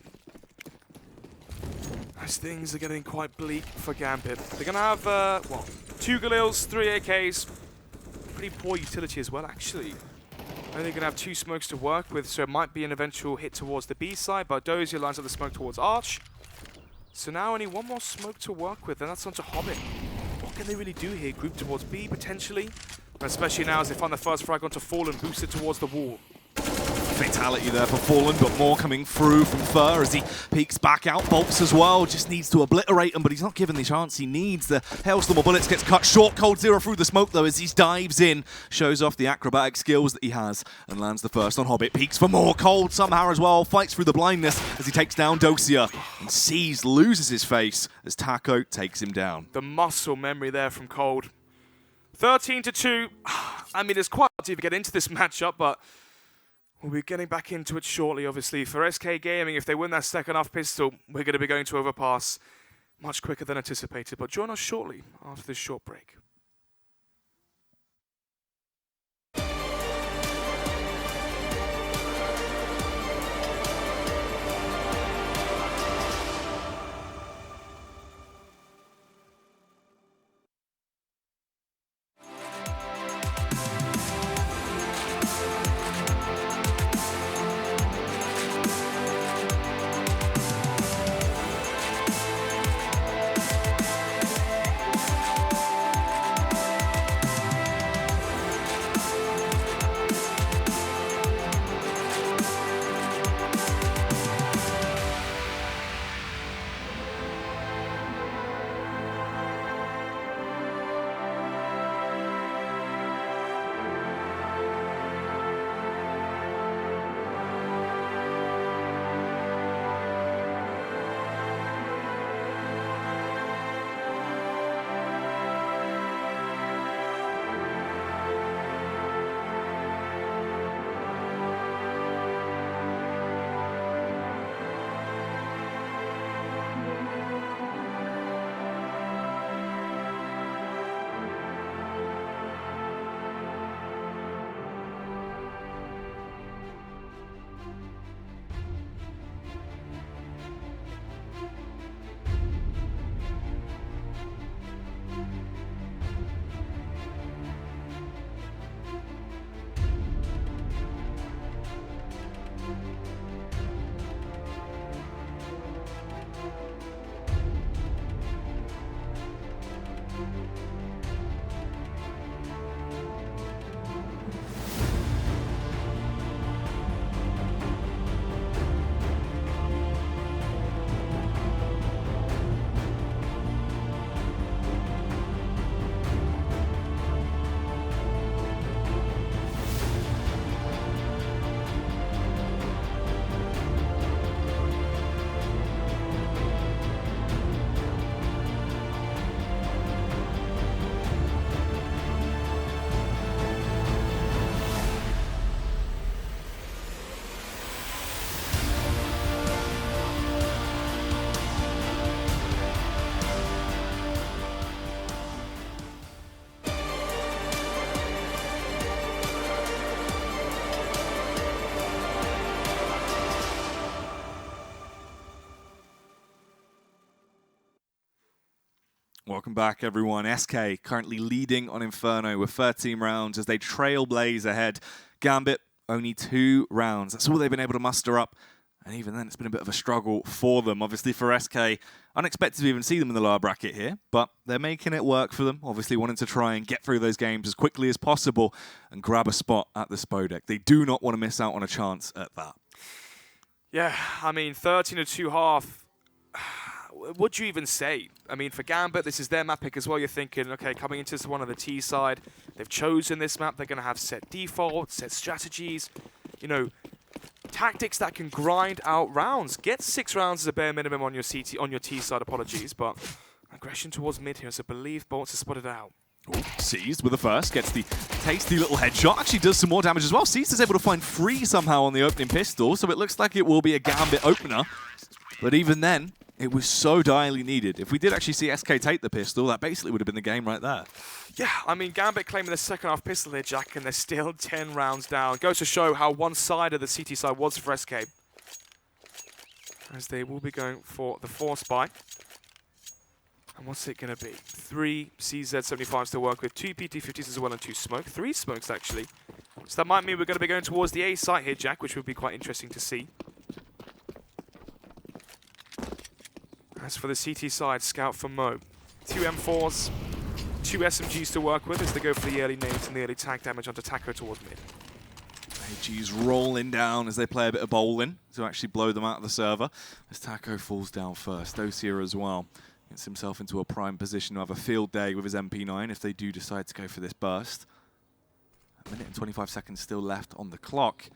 As things are getting quite bleak for Gambit. They're going to have, 2 Galils, 3 AKs. Pretty poor utility as well, actually. Only going to have 2 smokes to work with, so it might be an eventual hit towards the B side, but Dozier lines up the smoke towards Arch. So now only 1 more smoke to work with, and that's onto Hobbit. What can they really do here? Group towards B, potentially? Especially now as they find the first frag onto Fallen, boosted towards the wall. Fatality there for Fallen, but more coming through from Fur as he peeks back out. Bolts as well, just needs to obliterate him, but he's not given the chance he needs. The Hailstorm of bullets gets cut short. Cold Zero through the smoke, though, as he dives in, shows off the acrobatic skills that he has, and lands the first on Hobbit. Peeks for more. Cold somehow as well, fights through the blindness as he takes down Dozier, and Seized loses his face as Taco takes him down. The muscle memory there from Cold. 13-2. I mean, it's quite hard to even get into this matchup, but we'll be getting back into it shortly, obviously. For SK Gaming, if they win that second half pistol, we're going to be going to Overpass much quicker than anticipated. But join us shortly after this short break. Welcome back, everyone. SK currently leading on Inferno with 13 rounds as they trailblaze ahead. Gambit, only 2 rounds. That's all they've been able to muster up. And even then, it's been a bit of a struggle for them. Obviously, for SK, unexpected to even see them in the lower bracket here, but they're making it work for them. Obviously, wanting to try and get through those games as quickly as possible and grab a spot at the Spodek. They do not want to miss out on a chance at that. Yeah, I mean, 13-2 half. what do you even say? I mean, for Gambit, this is their map pick as well. You're thinking, okay, coming into this one on the T side, they've chosen this map. They're going to have set defaults, set strategies, you know, tactics that can grind out rounds. Get 6 rounds as a bare minimum on your T side. Apologies, but aggression towards mid here. So I believe Bolts has spotted out. Ooh, Seized with the first, gets the tasty little headshot. Actually does some more damage as well. Seized is able to find free somehow on the opening pistol, so it looks like it will be a Gambit opener. But even then, it was so direly needed. If we did actually see SK take the pistol, that basically would have been the game right there. Yeah, I mean, Gambit claiming the second half pistol here, Jack, and they're still 10 rounds down. Goes to show how one-sided the CT side was for SK. As they will be going for the force buy. And what's it going to be? 3 CZ75s to work with, 2 PT50s as well, and 2 smoke. 3 smokes, actually. So that might mean we're going to be going towards the A site here, Jack, which would be quite interesting to see. As for the CT side, scout for Mo. 2 M4s, 2 SMGs to work with as they go for the early nades and the early tag damage onto Taco towards mid. AG's rolling down as they play a bit of bowling to actually blow them out of the server. As Taco falls down first. Dosia as well gets himself into a prime position to have a field day with his MP9 if they do decide to go for this burst. 1 minute and 25 seconds still left on the clock.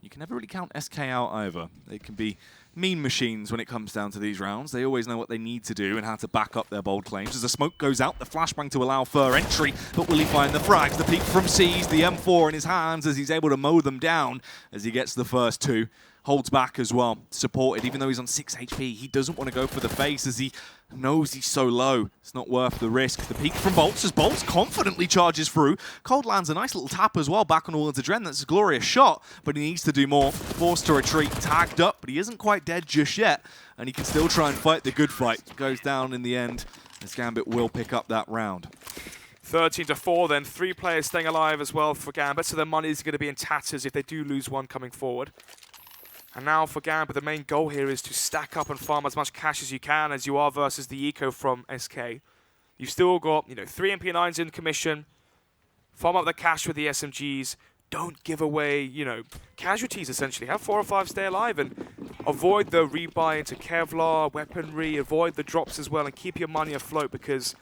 You can never really count SK out either. They can be mean machines when it comes down to these rounds. They always know what they need to do and how to back up their bold claims. As the smoke goes out, the flashbang to allow Fur entry, but will he find the frags? The peek from Seized, the M4 in his hands as he's able to mow them down as he gets the first 2. Holds back as well, supported, even though he's on 6 HP. He doesn't want to go for the face as he knows he's so low. It's not worth the risk. The peek from Bolts as Bolts confidently charges through. Cold lands a nice little tap as well back on all into Dren. That's a glorious shot, but he needs to do more. Forced to retreat, tagged up, but he isn't quite dead just yet, and he can still try and fight the good fight. Goes down in the end as Gambit will pick up that round. 13-4 then, 3 players staying alive as well for Gambit, so their money is going to be in tatters if they do lose one coming forward. And now for Gambit, the main goal here is to stack up and farm as much cash as you can as you are versus the eco from SK. You've still got, 3 MP9s in commission. Farm up the cash with the SMGs. Don't give away, casualties essentially. Have 4 or 5 stay alive and avoid the rebuy into Kevlar, weaponry, avoid the drops as well and keep your money afloat because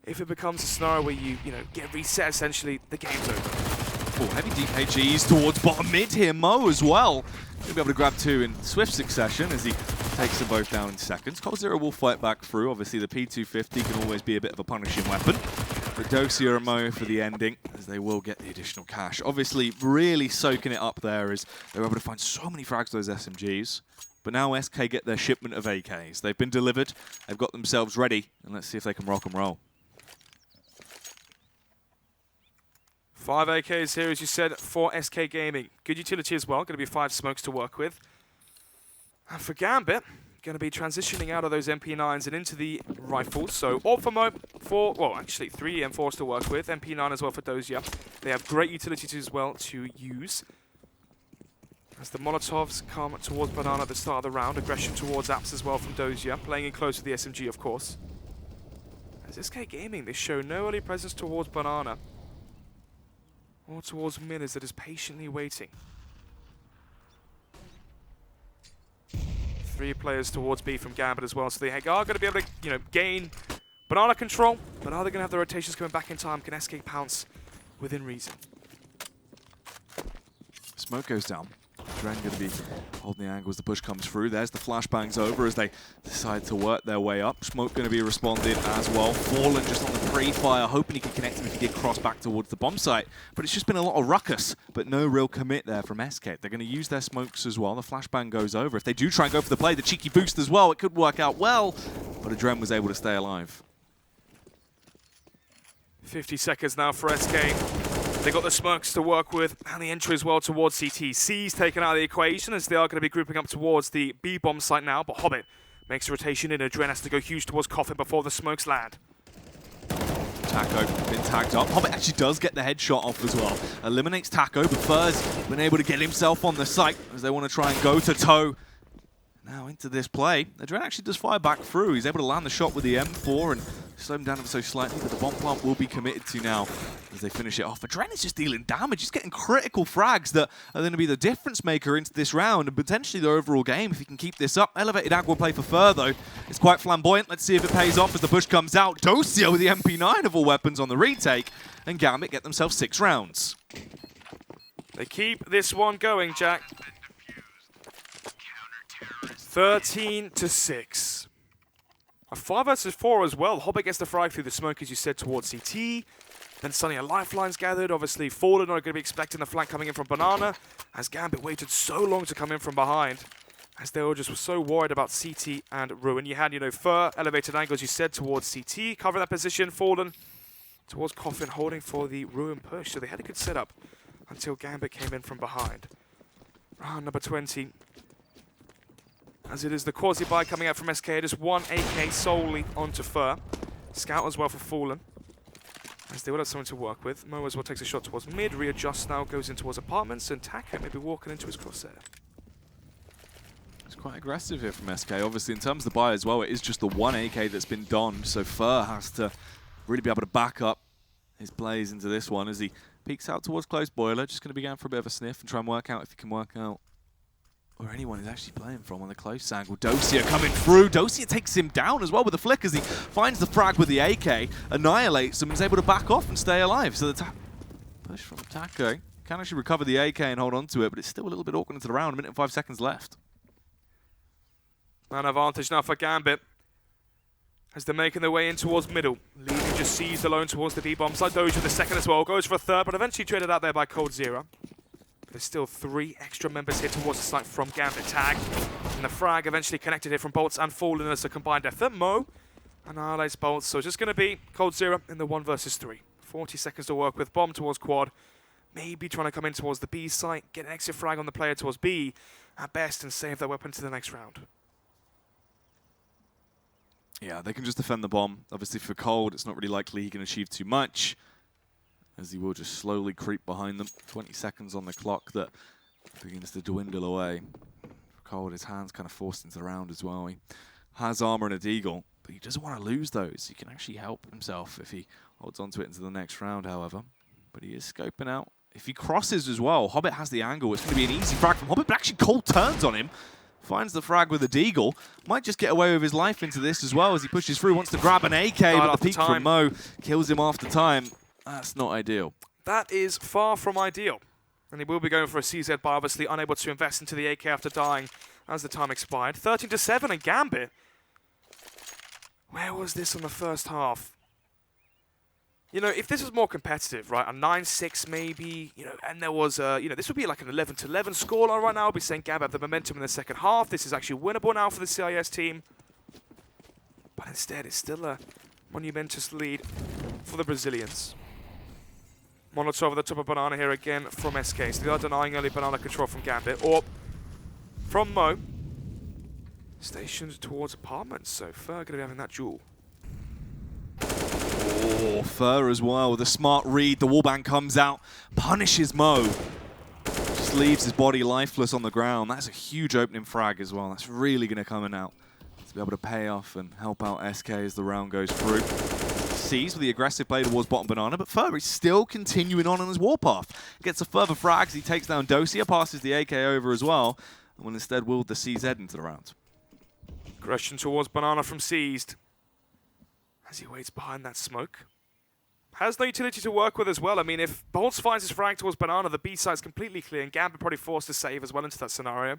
if it becomes a scenario where you, get reset essentially, the game's over. Heavy DKGs towards bottom mid here. Mo as well. He'll be able to grab 2 in swift succession as he takes them both down in seconds. Cold Zero will fight back through. Obviously, the P250 can always be a bit of a punishing weapon. But Dosia and Mo for the ending as they will get the additional cash. Obviously, really soaking it up there as they were able to find so many frags to those SMGs. But now SK get their shipment of AKs. They've been delivered. They've got themselves ready. And let's see if they can rock and roll. 5 AKs here, as you said, for SK Gaming. Good utility as well. Going to be 5 smokes to work with. And for Gambit, going to be transitioning out of those MP9s and into the rifles. So all for Mo, 3 M4s to work with. MP9 as well for Dosia. They have great utility as well to use. As the Molotovs come towards Banana at the start of the round. Aggression towards Apps as well from Dosia. Playing in close with the SMG, of course. As SK Gaming, they show no early presence towards Banana. Or towards Millers that is patiently waiting. 3 players towards B from Gambit as well, so they are going to be able to, gain Banana control, but are they going to have the rotations coming back in time? Can SK pounce within reason? Smoke goes down. Dren going to be holding the angle as the push comes through. There's the flashbangs over as they decide to work their way up. Smoke going to be responding as well. Fallen just on the pre-fire, hoping he could connect him if he did cross back towards the bomb site. But it's just been a lot of ruckus, but no real commit there from SK. They're going to use their smokes as well. The flashbang goes over. If they do try and go for the play, the cheeky boost as well, it could work out well. But Dren was able to stay alive. 50 seconds now for SK. They got the smokes to work with, and the entry as well towards CT. C's taken out of the equation as they are going to be grouping up towards the B-bomb site now, but Hobbit makes a rotation in. Dren has to go huge towards Coffin before the smokes land. Taco been tagged up. Hobbit actually does get the headshot off as well. Eliminates Taco, but Fur's been able to get himself on the site as they want to try and go to toe. Now into this play, Dren actually does fire back through. He's able to land the shot with the M4 and slow them down ever so slightly, but the bomb plant will be committed to now as they finish it off. Adren is just dealing damage. He's getting critical frags that are going to be the difference maker into this round and potentially the overall game if he can keep this up. Elevated Agua play for Fer, though. It's quite flamboyant. Let's see if it pays off as the push comes out. Dosia with the MP9 of all weapons on the retake, and Gambit get themselves 6 rounds. They keep this one going, Jack. 13-6. A 5 versus 4 as well. Hobbit gets the frag through the smoke, as you said, towards CT. Then suddenly a lifeline's gathered. Obviously, Fallen are going to be expecting the flank coming in from Banana, as Gambit waited so long to come in from behind, as they all just were so worried about CT and Ruin. You had, Fer, elevated angle, as you said, towards CT, covering that position. Fallen towards Coffin, holding for the Ruin push. So they had a good setup until Gambit came in from behind. Round number 20. As it is the quasi-buy coming out from SK, just 1 AK solely onto Fer. Scout as well for Fallen, as they will have something to work with. Mo as well takes a shot towards mid, readjusts now, goes in towards apartments, and Taco maybe walking into his crosshair. It's quite aggressive here from SK. Obviously, in terms of the buy as well, it is just the 1 AK that's been donned, so Fer has to really be able to back up his plays into this one as he peeks out towards close boiler. Just going to be going for a bit of a sniff and try and work out if he can work out where anyone is actually playing from on the close angle. Dosia coming through. Dosia takes him down as well with the flick as he finds the frag with the AK, annihilates him, and is able to back off and stay alive. So the push from Taco can actually recover the AK and hold on to it, but it's still a little bit awkward into the round. 1 minute and 5 seconds left. Man advantage now for Gambit, as they're making their way in towards middle. Leaving just seized alone towards the B-bomb side. Doja with the second as well, goes for a third, but eventually traded out there by Coldzera. There's still 3 extra members here towards the site from Gambit. Tag, and the frag eventually connected here from Bolts and Fallen as a combined effort. Mo annihilates Bolts, so it's just going to be Coldzera in the 1 versus 3. 40 seconds to work with. Bomb towards quad. Maybe trying to come in towards the B site, get an exit frag on the player towards B at best, and save their weapon to the next round. Yeah, they can just defend the bomb. Obviously for Cold, it's not really likely he can achieve too much, as he will just slowly creep behind them. 20 seconds on the clock that begins to dwindle away. For Cold, his hand's kind of forced into the round as well. He has armor and a deagle, but he doesn't want to lose those. He can actually help himself if he holds onto it into the next round, however. But he is scoping out. If he crosses as well, Hobbit has the angle. It's going to be an easy frag from Hobbit, but actually Cold turns on him. Finds the frag with a deagle. Might just get away with his life into this as well as he pushes through. Wants to grab an AK, but the peek from Mo kills him after time. That's not ideal. That is far from ideal. And he will be going for a CZ buy, obviously unable to invest into the AK after dying as the time expired. 13-7 and Gambit. Where was this on the first half? If this was more competitive, right, a 9-6 maybe, and there was, this would be like an 11-11 scoreline right now. I'll be saying Gambit have the momentum in the second half. This is actually winnable now for the CIS team. But instead, it's still a monumentous lead for the Brazilians. Molotov over the top of Banana here again from SK. So they are denying early Banana control from Gambit, or from Mo. Stationed towards apartments, so Fer going to be having that duel. Oh, Fer as well with a smart read. The wallbang comes out, punishes Mo. Just leaves his body lifeless on the ground. That's a huge opening frag as well. That's really going to come in out to be able to pay off and help out SK as the round goes through. Sees with the aggressive play towards bottom Banana, but Fer is still continuing on his warpath. Gets a further frag as he takes down Dosia, passes the AK over as well, and will instead wield the CZ into the round. Aggression towards Banana from Seized, as he waits behind that smoke. Has no utility to work with as well. I mean, if Bolts finds his frag towards Banana, the B side's completely clear, and Gambit probably forced to save as well into that scenario.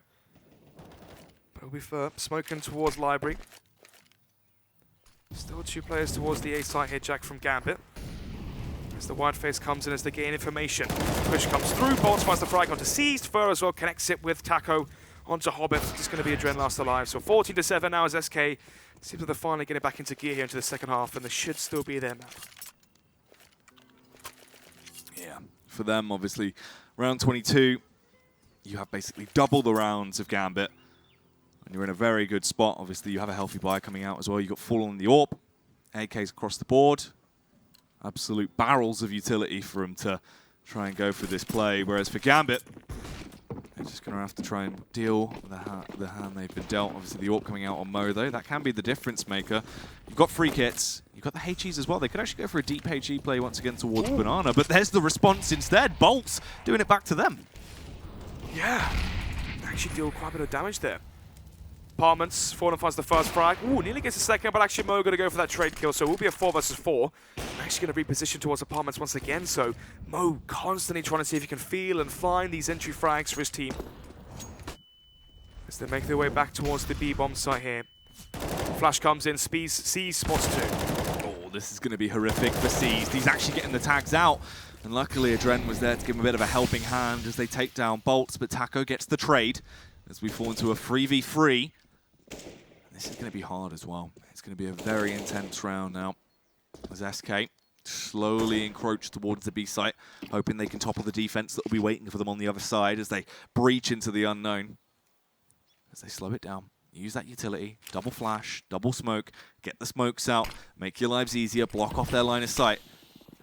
But it'll be Fer smoking towards Library. Still 2 players towards the A site here, Jack from Gambit. As the wide face comes in as they gain information. Push comes through, Bolts finds the frag onto Seized. Fer as well connects it with Taco onto Hobbit. Just going to be Adren last alive. So 14-7 now as SK. Seems like they're finally getting back into gear here into the second half, and they should still be there now. Yeah, for them, obviously, round 22, you have basically double the rounds of Gambit. And you're in a very good spot. Obviously, you have a healthy buy coming out as well. You've got Fallen on the AWP, AKs across the board. Absolute barrels of utility for him to try and go for this play. Whereas for Gambit, Just going to have to try and deal with the hand they've been dealt. Obviously, the AWP coming out on Mo, though. That can be the difference maker. You've got free kits. You've got the HEs as well. They could actually go for a deep HE play once again towards Banana, but there's the response instead. Bolts doing it back to them. Yeah. Actually deal quite a bit of damage there. Apartments, 4 finds the first frag. Ooh, nearly gets a second, but actually Mo going to go for that trade kill, so it will be a 4 versus 4. Actually going to reposition towards Apartments once again, so Mo constantly trying to see if he can feel and find these entry frags for his team. As they make their way back towards the B-bomb site here. Flash comes in, Seas spots 2. Oh, this is going to be horrific for Seas. He's actually getting the tags out, and luckily Adren was there to give him a bit of a helping hand as they take down Bolts, but Taco gets the trade as we fall into a 3v3. This is going to be hard as well. It's going to be a very intense round now. As SK slowly encroach towards the B site, hoping they can topple the defense that will be waiting for them on the other side as they breach into the unknown. As they slow it down, use that utility, double flash, double smoke, get the smokes out, make your lives easier, block off their line of sight.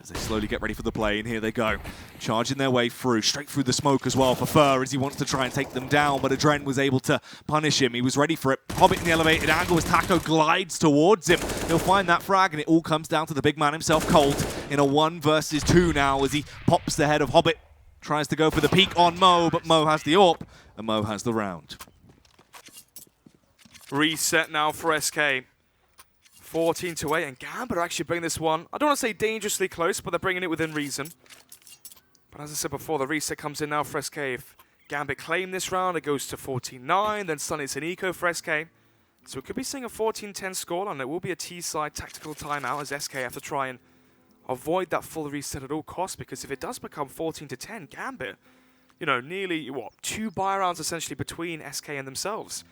As they slowly get ready for the play, and here they go. Charging their way through, straight through the smoke as well for Fur as he wants to try and take them down, but Adren was able to punish him. He was ready for it. Hobbit in the elevated angle as Taco glides towards him. He'll find that frag, and it all comes down to the big man himself, Cold, in a 1 versus 2 now as he pops the head of Hobbit. Tries to go for the peek on Mo, but Mo has the AWP, and Mo has the round. Reset now for SK. 14-8, and Gambit are actually bringing this one, I don't want to say dangerously close, but they're bringing it within reason. But as I said before, the reset comes in now for SK. If Gambit claim this round, it goes to 14-9, then suddenly it's an eco for SK. So we could be seeing a 14-10 scoreline. It will be a T-side tactical timeout as SK have to try and avoid that full reset at all costs, because if it does become 14-10, Gambit, you know, nearly, what, 2 buy rounds essentially between SK and themselves.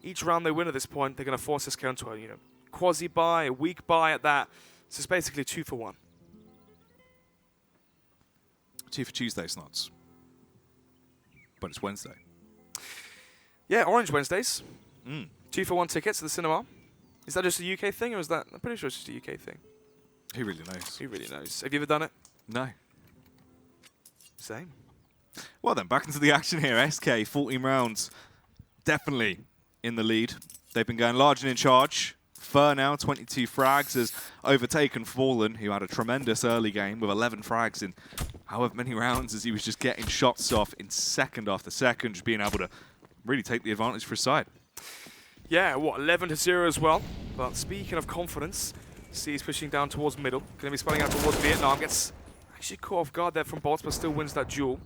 Each round they win at this point, they're going to force SK onto a, you know, quasi-buy, a weak buy at that. So it's basically 2 for 1. 2 for Tuesday slots. But it's Wednesday. Yeah, Orange Wednesdays. 2 2 for 1 tickets to the cinema. Is that just a UK thing, or is that... I'm pretty sure it's just a UK thing. Who really knows? Who really knows? Have you ever done it? No. Same. Well then, back into the action here. SK, 14 rounds. Definitely in the lead. They've been going large and in charge. Fur now, 22 frags, has overtaken Fallen, who had a tremendous early game with 11 frags in however many rounds as he was just getting shots off in second after second, just being able to really take the advantage for his side. Yeah, what, 11-0 as well. But speaking of confidence, C's pushing down towards middle. Going to be spelling out towards Vietnam. Gets actually caught off guard there from Bolts, but still wins that duel.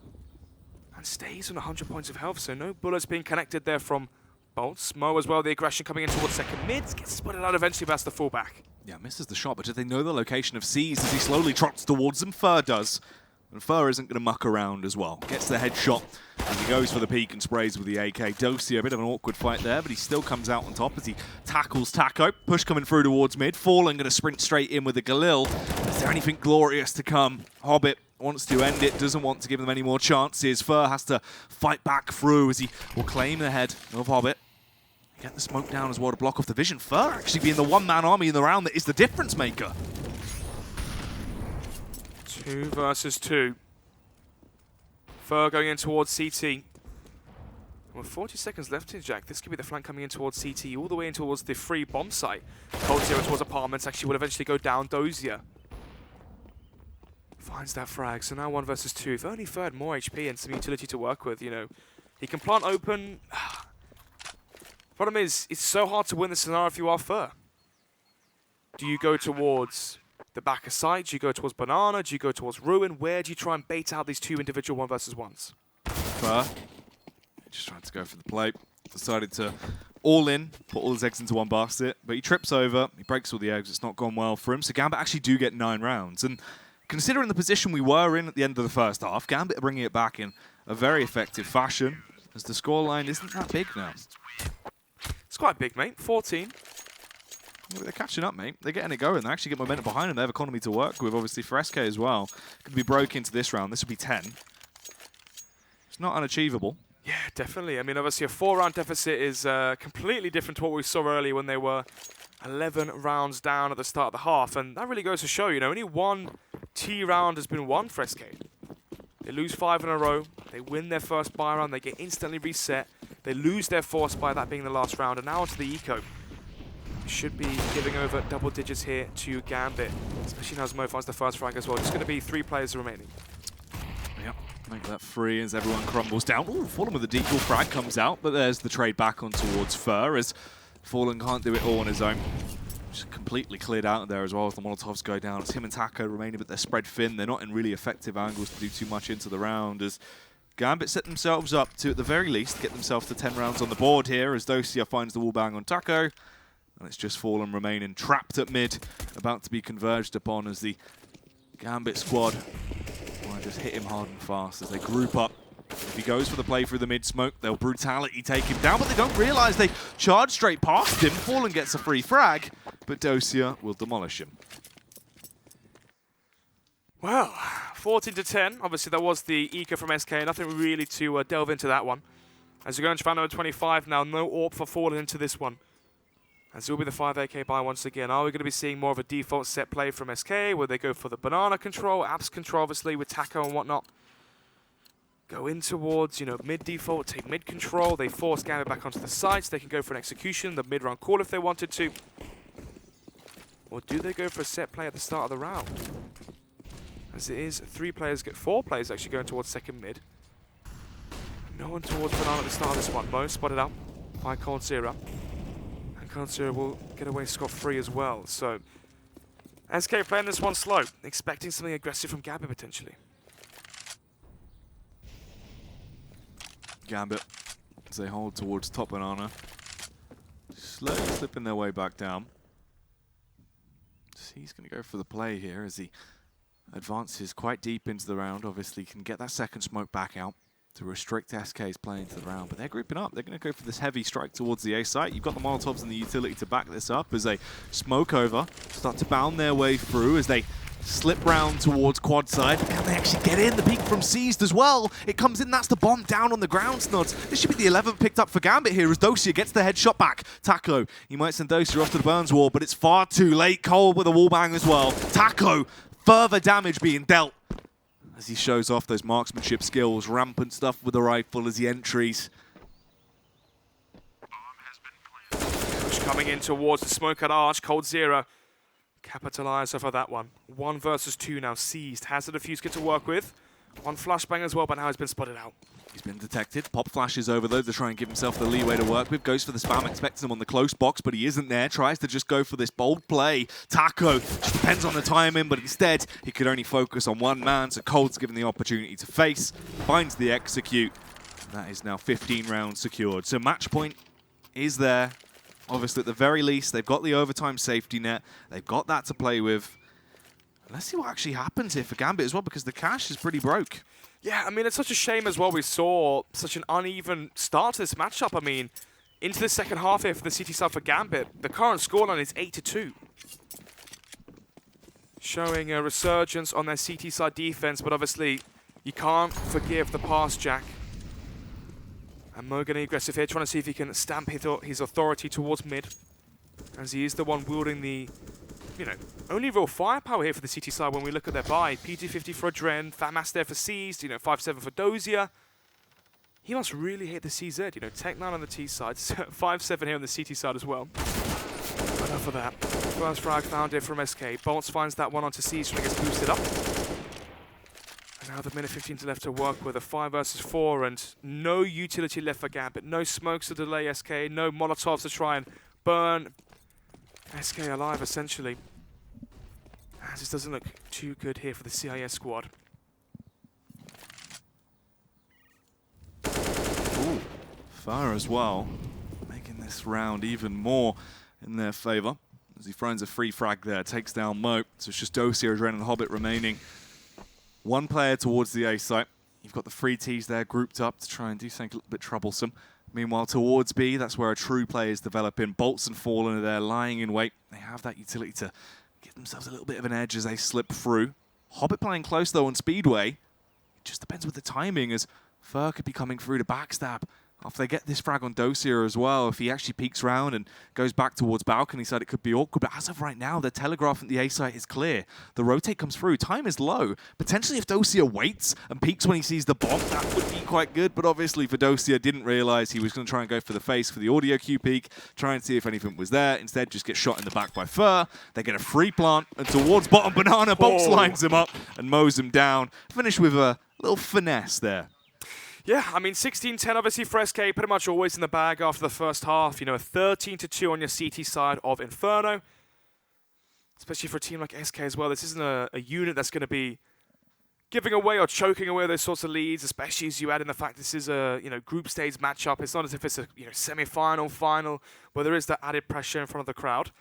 And stays on 100 points of health, so no bullets being connected there from Bolts. Mo as well, the aggression coming in towards second mid. Gets spotted out eventually, but that's the fullback. Yeah, misses the shot, but do they know the location of C's as he slowly trots towards them? Fur does. And Fur isn't going to muck around as well. Gets the headshot as he goes for the peek and sprays with the AK. Dosia, a bit of an awkward fight there, but he still comes out on top as he tackles Taco. Push coming through towards mid. Fallen going to sprint straight in with the Galil. Is there anything glorious to come? Hobbit wants to end it, doesn't want to give them any more chances. Fur has to fight back through as he will claim the head of Hobbit. Get the smoke down as well to block off the vision. Fur actually being the one-man army in the round that is the difference maker. 2 versus 2. Fur going in towards CT. With 40 seconds left in Jack, this could be the flank coming in towards CT, all the way in towards the free bomb site. Cold Zero towards apartments, actually will eventually go down. Dozier finds that frag, so now 1 versus 2. If only Fur had more HP and some utility to work with, you know. He can plant open. Problem is, it's so hard to win this scenario if you are Fur. Do you go towards the back of site? Do you go towards Banana? Do you go towards Ruin? Where do you try and bait out these 2 individual 1 versus 1s? Fur just tried to go for the play. Decided to all in, put all his eggs into one basket, but he trips over, he breaks all the eggs. It's not gone well for him. So Gambit actually do get 9 rounds. And considering the position we were in at the end of the first half, Gambit are bringing it back in a very effective fashion as the scoreline isn't that big now. It's quite big, mate. 14. Well, they're catching up, mate. They're getting it going. They actually get momentum behind them. They have economy to work with, obviously, for SK as well. Could be broke into this round. This would be 10. It's not unachievable. Yeah, definitely. I mean, obviously, a 4-round deficit is completely different to what we saw earlier when they were 11 rounds down at the start of the half. And that really goes to show, you know, only 1 T round has been won for SK. They lose 5 in a row. They win their first buy round. They get instantly reset. They lose their force by that being the last round. And now onto the eco. Should be giving over double digits here to Gambit, especially now as Mo finds the first frag as well. It's going to be 3 players remaining. Yep, make that free as everyone crumbles down. Ooh, Fallen with a decoy frag comes out, but there's the trade back on towards Fur as Fallen can't do it all on his own. Just completely cleared out there as well as the Molotovs go down. It's him and Taco remaining, but they're spread thin. They're not in really effective angles to do too much into the round as Gambit set themselves up to, at the very least, get themselves to 10 rounds on the board here as Dosia finds the wallbang on Taco. And it's just Fallen remaining trapped at mid, about to be converged upon as the Gambit squad might just hit him hard and fast as they group up. If he goes for the play through the mid-smoke, they'll brutality take him down, but they don't realize they charge straight past him. Fallen gets a free frag, but Dosia will demolish him. Well, 14 to 10. Obviously, that was the eco from SK. Nothing really to delve into that one. As we go into round number 25 now, no AWP for Fallen into this one. As it will be the 5 AK buy once again. Are we going to be seeing more of a default set play from SK, where they go for the banana control, apps control, obviously, with Taco and whatnot? Go in towards, mid default, take mid control. They force Gambit back onto the side so they can go for an execution, the mid-round call if they wanted to. Or do they go for a set play at the start of the round? As it is, 4 players actually going towards second mid. No one towards banana at the start of this one. Mo spotted out by Cold Zero. And Cold Zero will get away scot-free as well. So, SK playing this one slow, expecting something aggressive from Gambit potentially. Gambit, as they hold towards top banana, slowly slipping their way back down. So he's going to go for the play here as he advances quite deep into the round. Obviously can get that second smoke back out to restrict SK's play into the round, but they're grouping up. They're going to go for this heavy strike towards the A site. You've got the Molotovs and the utility to back this up as they smoke over, start to bound their way through as they slip round towards quad side. Can they actually get in? The peek from Seized as well. It comes in, that's the bomb down on the ground, Snods. This should be the 11th picked up for Gambit here as Dosia gets the headshot back. Taco, he might send Dosia off to the Burns wall, but it's far too late. Cole with a wallbang as well. Taco, further damage being dealt as he shows off those marksmanship skills. Rampant stuff with the rifle as he entries. Push coming in towards the smoke at Arch. Cold Zero capitalize off of that one. 1 versus 2 now. Seized. Has the defuse kit to work with. 1 flashbang as well, but now he's been spotted out. He's been detected. Pop flashes over though to try and give himself the leeway to work with. Goes for the spam, expects him on the close box, but he isn't there. Tries to just go for this bold play. Taco just depends on the timing, but instead he could only focus on 1 man, so Cold's given the opportunity to face. Finds the execute. And that is now 15 rounds secured. So match point is there. Obviously, at the very least, they've got the overtime safety net. They've got that to play with. Let's see what actually happens here for Gambit as well, because the cash is pretty broke. Yeah, I mean, it's such a shame as well we saw such an uneven start to this matchup. I mean, into the second half here for the CT side for Gambit, the current scoreline is 8-2. Showing a resurgence on their CT side defense, but obviously, you can't forgive the pass, Jack. And Mo getting aggressive here, trying to see if he can stamp his authority towards mid. As he is the one wielding the, only real firepower here for the CT side when we look at their buy. P250 for Adren, Fatmas there for Seized, 5-7 for Dosia. He must really hate the CZ, Tech 9 on the T side, 5-7 here on the CT side as well. Enough of that. First frag found here from SK. Bolts finds that one onto Seized when it gets boosted up. Now the minute 15 left to work with, a 5 versus 4 and no utility left for Gambit. No smokes to delay SK, no Molotovs to try and burn SK alive essentially. As this doesn't look too good here for the CIS squad. Ooh, Far as well, making this round even more in their favour. As he finds a free frag there, takes down Mo. So it's just Dosia, Adren and Hobbit remaining. 1 player towards the A site. You've got the 3 Ts there grouped up to try and do something a little bit troublesome. Meanwhile, towards B, that's where a true play is developing. Bolts and Fallen are there lying in wait. They have that utility to give themselves a little bit of an edge as they slip through. Hobbit playing close though on Speedway. It just depends with the timing as Fur could be coming through to backstab after they get this frag on Dosia as well, if he actually peeks round and goes back towards balcony side, it could be awkward. But as of right now, the telegraph at the A site is clear. The rotate comes through. Time is low. Potentially, if Dosia waits and peeks when he sees the bomb, that would be quite good. But obviously, for Dosia, didn't realize he was going to try and go for the face for the audio Q peek, try and see if anything was there. Instead, just get shot in the back by Fur. They get a free plant, and towards bottom, Banana box lines him up and mows him down. Finish with a little finesse there. Yeah, I mean, 16-10 obviously for SK, pretty much always in the bag after the first half. You know, a 13-2 on your CT side of Inferno. Especially for a team like SK as well. This isn't a unit that's going to be giving away or choking away those sorts of leads, especially as you add in the fact this is a group stage matchup. It's not as if it's a semi-final, final, where there is that added pressure in front of the crowd.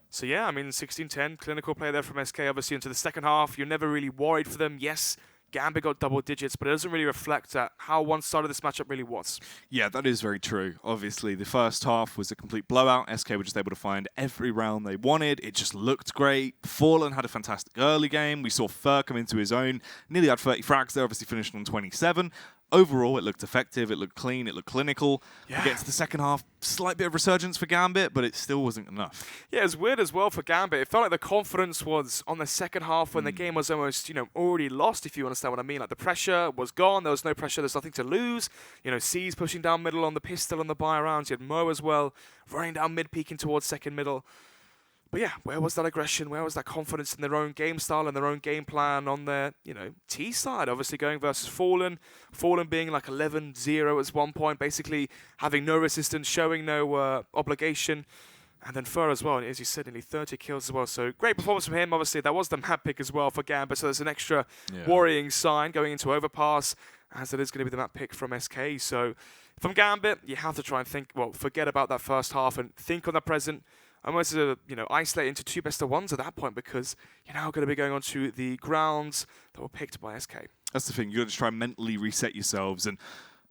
So yeah, I mean, 16-10, clinical play there from SK obviously into the second half. You're never really worried for them. Yes, Gambit got double digits, but it doesn't really reflect how one-sided this matchup really was. Yeah, that is very true. Obviously, the first half was a complete blowout. SK were just able to find every round they wanted. It just looked great. Fallen had a fantastic early game. We saw Fur come into his own. Nearly had 30 frags there, obviously finished on 27. Overall, it looked effective, it looked clean, it looked clinical. Yeah. We get to the second half, slight bit of resurgence for Gambit, but it still wasn't enough. Yeah, it's weird as well for Gambit. It felt like the confidence was on the second half when the game was almost, already lost, if you understand what I mean. Like the pressure was gone, there was no pressure, there's nothing to lose. C's pushing down middle on the pistol on the buy rounds. You had Mo as well, running down mid, peeking towards second middle. But yeah, where was that aggression? Where was that confidence in their own game style and their own game plan on their, T side? Obviously going versus Fallen. Fallen being like 11-0 at one point, basically having no resistance, showing no obligation. And then Fur as well, as you said, nearly 30 kills as well. So great performance from him. Obviously, that was the map pick as well for Gambit. So there's an extra worrying sign going into Overpass, as it is going to be the map pick from SK. So from Gambit, you have to try and think, forget about that first half and think on the present. Almost isolate into two best of ones at that point, because you're now going to be going on to the grounds that were picked by SK. That's the thing. You've got to just try and mentally reset yourselves and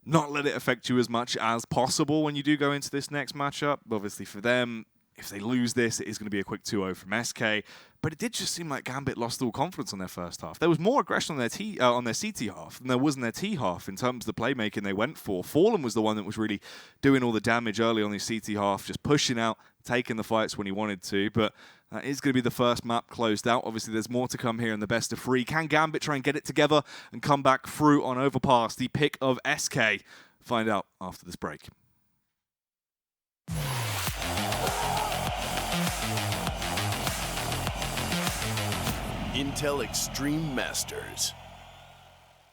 not let it affect you as much as possible when you do go into this next matchup. Obviously for them, if they lose this, it is going to be a quick 2-0 from SK. But it did just seem like Gambit lost all confidence on their first half. There was more aggression on their CT half than there was in their T half in terms of the playmaking they went for. Fallen was the one that was really doing all the damage early on the CT half, just pushing out, taking the fights when he wanted to. But that is going to be the first map closed out. Obviously, there's more to come here in the best of 3. Can Gambit try and get it together and come back through on Overpass? The pick of SK. Find out after this break. Intel Extreme Masters.